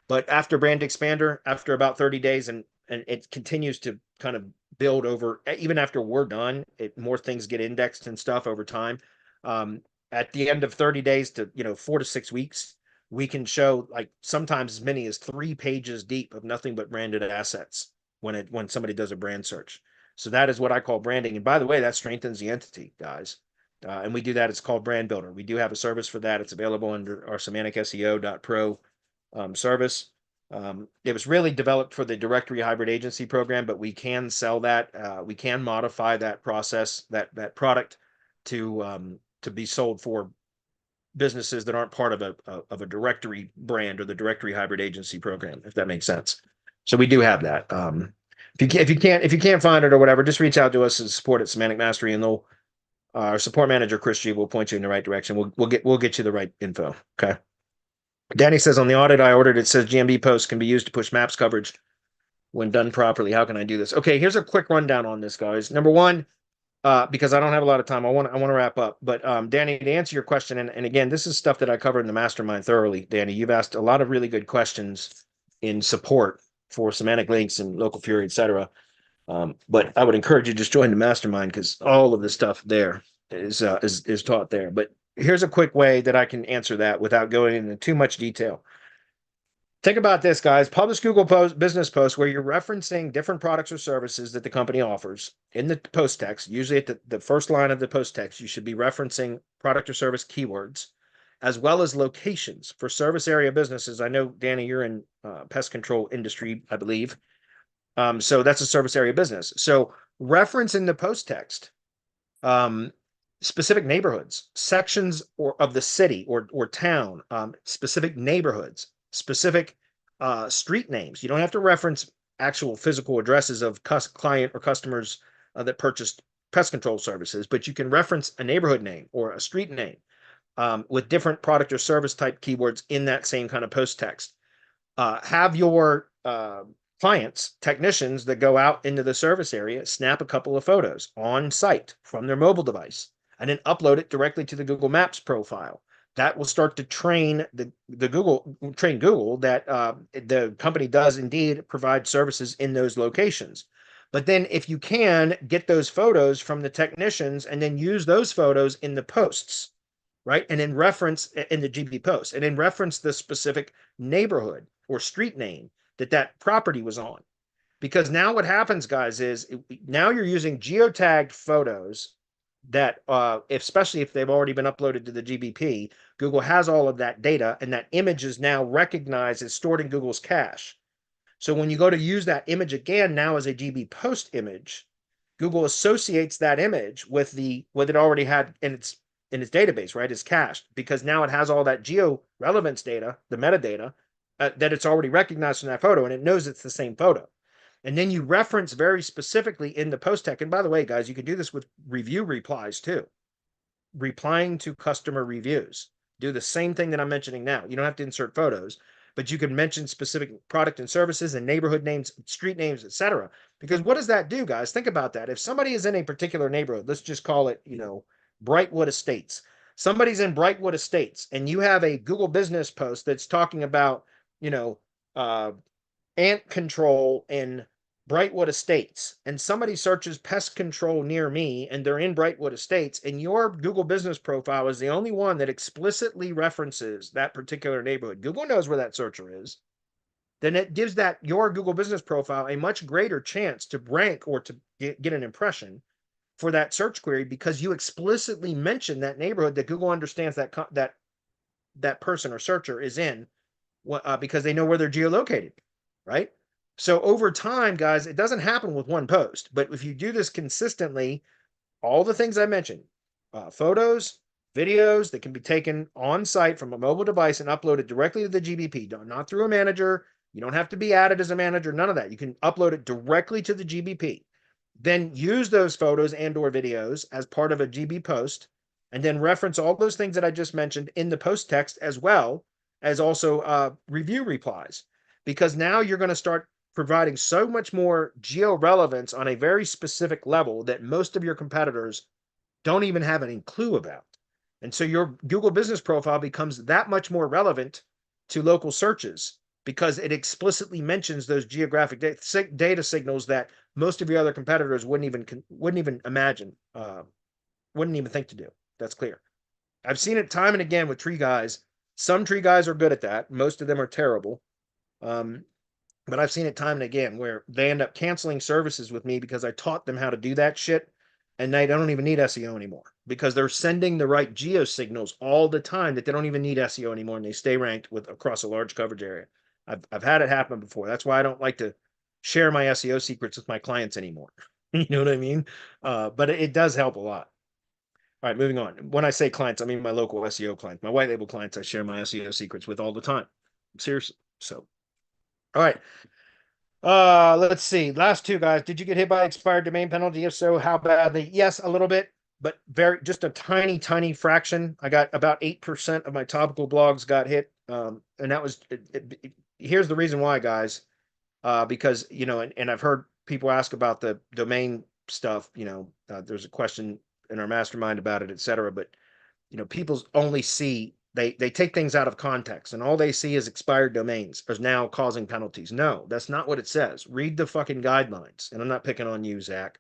But after brand expander, after about 30 days, and it continues to kind of build over, even after we're done, more things get indexed and stuff over time. At the end of 30 days to 4 to 6 weeks, we can show like sometimes as many as 3 pages deep of nothing but branded assets when somebody does a brand search. So that is what I call branding. And by the way, that strengthens the entity, guys. And we do that. It's called Brand Builder. We do have a service for that. It's available under our semanticseo.pro service. It was really developed for the directory hybrid agency program, but we can sell that. We can modify that process, that product to be sold for businesses that aren't part of a directory brand or the directory hybrid agency program, if that makes sense. So we do have that. If you can't find it or whatever, just reach out to us at support at Semantic Mastery, and our support manager Chris G will point you in the right direction. We'll get you the right info. Okay. Danny says on the audit I ordered, it says GMB posts can be used to push maps coverage when done properly. How can I do this? Okay, here's a quick rundown on this, guys. Number one, because I don't have a lot of time, I want to wrap up. But Danny, to answer your question, and again, this is stuff that I covered in the mastermind thoroughly. Danny, you've asked a lot of really good questions in support for semantic links and local fury, etc. But I would encourage you to just join the mastermind because all of the stuff there is taught there. But here's a quick way that I can answer that without going into too much detail. Think about this, guys. Publish Google business posts where you're referencing different products or services that the company offers in the post text. Usually at the first line of the post text, you should be referencing product or service keywords, as well as locations for service area businesses. I know, Danny, you're in pest control industry, I believe. So that's a service area business. So reference in the post text specific neighborhoods, sections of the city or town, specific neighborhoods, specific street names. You don't have to reference actual physical addresses of client or customers that purchased pest control services, but you can reference a neighborhood name or a street name with different product or service type keywords in that same kind of post text. Have your clients, technicians that go out into the service area, snap a couple of photos on site from their mobile device and then upload it directly to the Google Maps profile. That will start to train Google that the company does indeed provide services in those locations. But then if you can get those photos from the technicians and then use those photos in the posts, right? And then reference in the GB post and then reference the specific neighborhood or street name that property was on. Because now what happens, guys, is now you're using geotagged photos that especially if they've already been uploaded to the GBP, Google has all of that data, and that image is now recognized as stored in Google's cache. So when you go to use that image again now as a GB post image, Google associates that image with what it already had in its database, right? It's cached, because now it has all that geo relevance data, the metadata, that it's already recognized from that photo, and it knows it's the same photo. And then you reference very specifically in the post text. And by the way, guys, you can do this with review replies too. Replying to customer reviews. Do the same thing that I'm mentioning now. You don't have to insert photos, but you can mention specific product and services and neighborhood names, street names, etc. Because what does that do, guys? Think about that. If somebody is in a particular neighborhood, let's just call it, Brightwood Estates. Somebody's in Brightwood Estates, and you have a Google business post that's talking about, ant control in Brightwood Estates, and somebody searches pest control near me and they're in Brightwood Estates, and your Google business profile is the only one that explicitly references that particular neighborhood. Google knows where that searcher is. Then it gives your Google business profile a much greater chance to rank or to get an impression for that search query, because you explicitly mention that neighborhood that Google understands that person or searcher is in, because they know where they're geolocated, right? So over time, guys, it doesn't happen with one post, but if you do this consistently, all the things I mentioned, photos, videos that can be taken on site from a mobile device and uploaded directly to the GBP, not through a manager. You don't have to be added as a manager, none of that. You can upload it directly to the GBP. Then use those photos and or videos as part of a GB post, and then reference all those things that I just mentioned in the post text, as well as also review replies, because now you're going to start providing so much more geo relevance on a very specific level that most of your competitors don't even have any clue about. And so your Google business profile becomes that much more relevant to local searches because it explicitly mentions those geographic data signals that most of your other competitors wouldn't even imagine, wouldn't even think to do. That's clear. I've seen it time and again with tree guys. Some tree guys are good at that. Most of them are terrible. But I've seen it time and again where they end up canceling services with me because I taught them how to do that shit, and they don't even need SEO anymore because they're sending the right geo signals all the time that they don't even need SEO anymore, and they stay ranked with across a large coverage area. I've had it happen before. That's why I don't like to share my SEO secrets with my clients anymore. You know what I mean? But it does help a lot. All right, moving on. When I say clients, I mean my local SEO clients, my white label clients. I share my SEO secrets with all the time. Seriously. So, all right. Let's see. Last two guys. Did you get hit by expired domain penalty? If so, how badly? Yes, a little bit, but just a tiny fraction. I got about 8% of my topical blogs got hit. And that was here's the reason why, guys. Because and I've heard people ask about the domain stuff. There's a question in our mastermind about it, etc. But people only see they take things out of context, and all they see is expired domains are now causing penalties. No, that's not what it says. Read the fucking guidelines. And I'm not picking on you, Zach.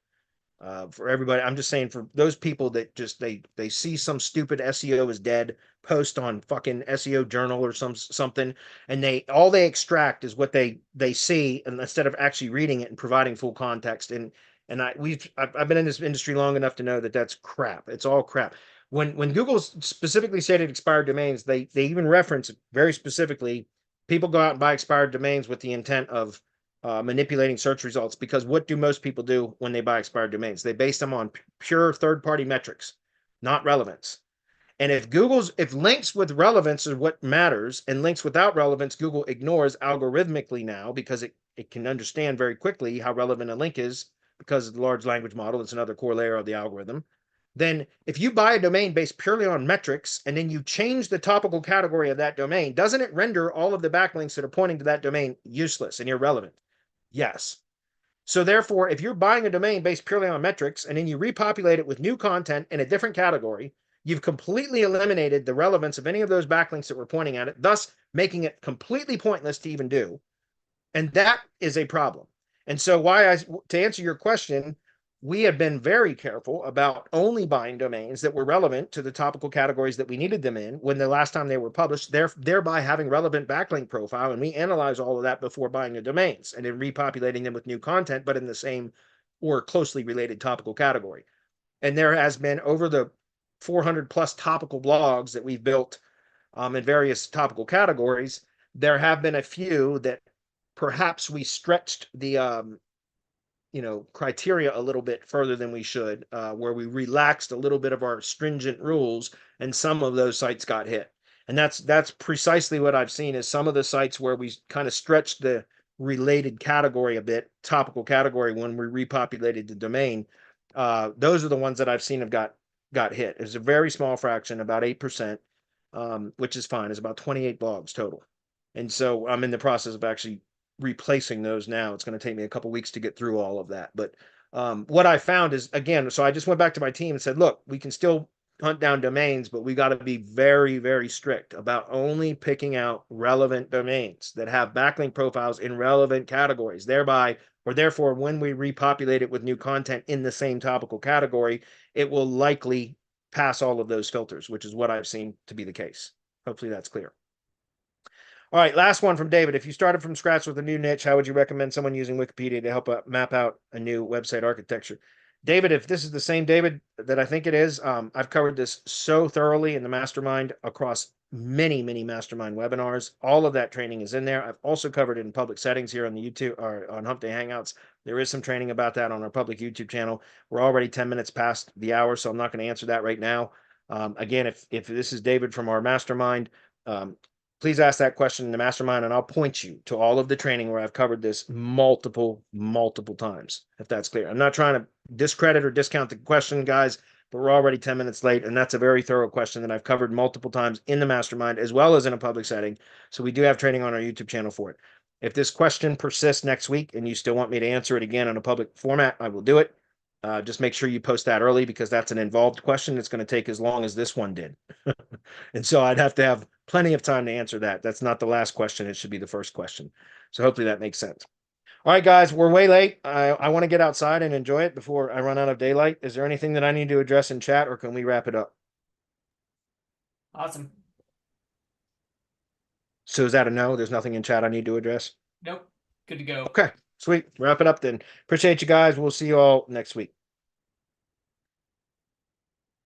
For everybody, I'm just saying for those people that just they see some stupid SEO is dead post on fucking SEO journal or something, and all they extract is what they see, and instead of actually reading it and providing full context. I've been in this industry long enough to know that that's crap. It's all crap. When Google specifically stated expired domains, they even reference very specifically people go out and buy expired domains with the intent of manipulating search results, because what do most people do when they buy expired domains? They base them on pure third-party metrics, not relevance. And if links with relevance is what matters, and links without relevance, Google ignores algorithmically now because it can understand very quickly how relevant a link is because of the large language model. It's another core layer of the algorithm. Then if you buy a domain based purely on metrics and then you change the topical category of that domain, doesn't it render all of the backlinks that are pointing to that domain useless and irrelevant? Yes. So therefore, if you're buying a domain based purely on metrics and then you repopulate it with new content in a different category, you've completely eliminated the relevance of any of those backlinks that were pointing at it, thus making it completely pointless to even do. And that is a problem. And so to answer your question, we have been very careful about only buying domains that were relevant to the topical categories that we needed them in when the last time they were published, thereby having relevant backlink profile. And we analyze all of that before buying the domains and then repopulating them with new content, but in the same or closely related topical category. And there has been, over the 400 plus topical blogs that we've built in various topical categories, there have been a few that perhaps we stretched the criteria a little bit further than we should, where we relaxed a little bit of our stringent rules, and some of those sites got hit. And that's precisely what I've seen, is some of the sites where we kind of stretched the related category a bit, topical category, when we repopulated the domain. Those are the ones that I've seen have got hit. It's a very small fraction, about 8%, which is fine. It's about 28 blogs total. And so I'm in the process of actually replacing those now. It's going to take me a couple weeks to get through all of that. But what I found is, again, so I just went back to my team and said, look, we can still hunt down domains, but we got to be very, very strict about only picking out relevant domains that have backlink profiles in relevant categories. Therefore, when we repopulate it with new content in the same topical category, it will likely pass all of those filters, which is what I've seen to be the case. Hopefully that's clear. All right, last one from David. If you started from scratch with a new niche, how would you recommend someone using Wikipedia to help map out a new website architecture? David, if this is the same David that I think it is, I've covered this so thoroughly in the mastermind across many, many mastermind webinars. All of that training is in there. I've also covered it in public settings here on the YouTube or on Hump Day Hangouts. There is some training about that on our public YouTube channel. We're already 10 minutes past the hour, so I'm not going to answer that right now. Again, if this is David from our mastermind, please ask that question in the mastermind, and I'll point you to all of the training where I've covered this multiple times, if that's clear. I'm not trying to discredit or discount the question, guys, but we're already 10 minutes late, and that's a very thorough question that I've covered multiple times in the mastermind as well as in a public setting. So we do have training on our YouTube channel for it. If this question persists next week and you still want me to answer it again in a public format, I will do it. Just make sure you post that early, because that's an involved question. It's going to take as long as this one did. And so I'd have to have plenty of time to answer that. That's not the last question. It should be the first question. So hopefully that makes sense. All right, guys, we're way late. I want to get outside and enjoy it before I run out of daylight. Is there anything that I need to address in chat, or can we wrap it up? Awesome. So is that a no? There's nothing in chat I need to address? Nope. Good to go. Okay, sweet. Wrap it up then. Appreciate you guys. We'll see you all next week.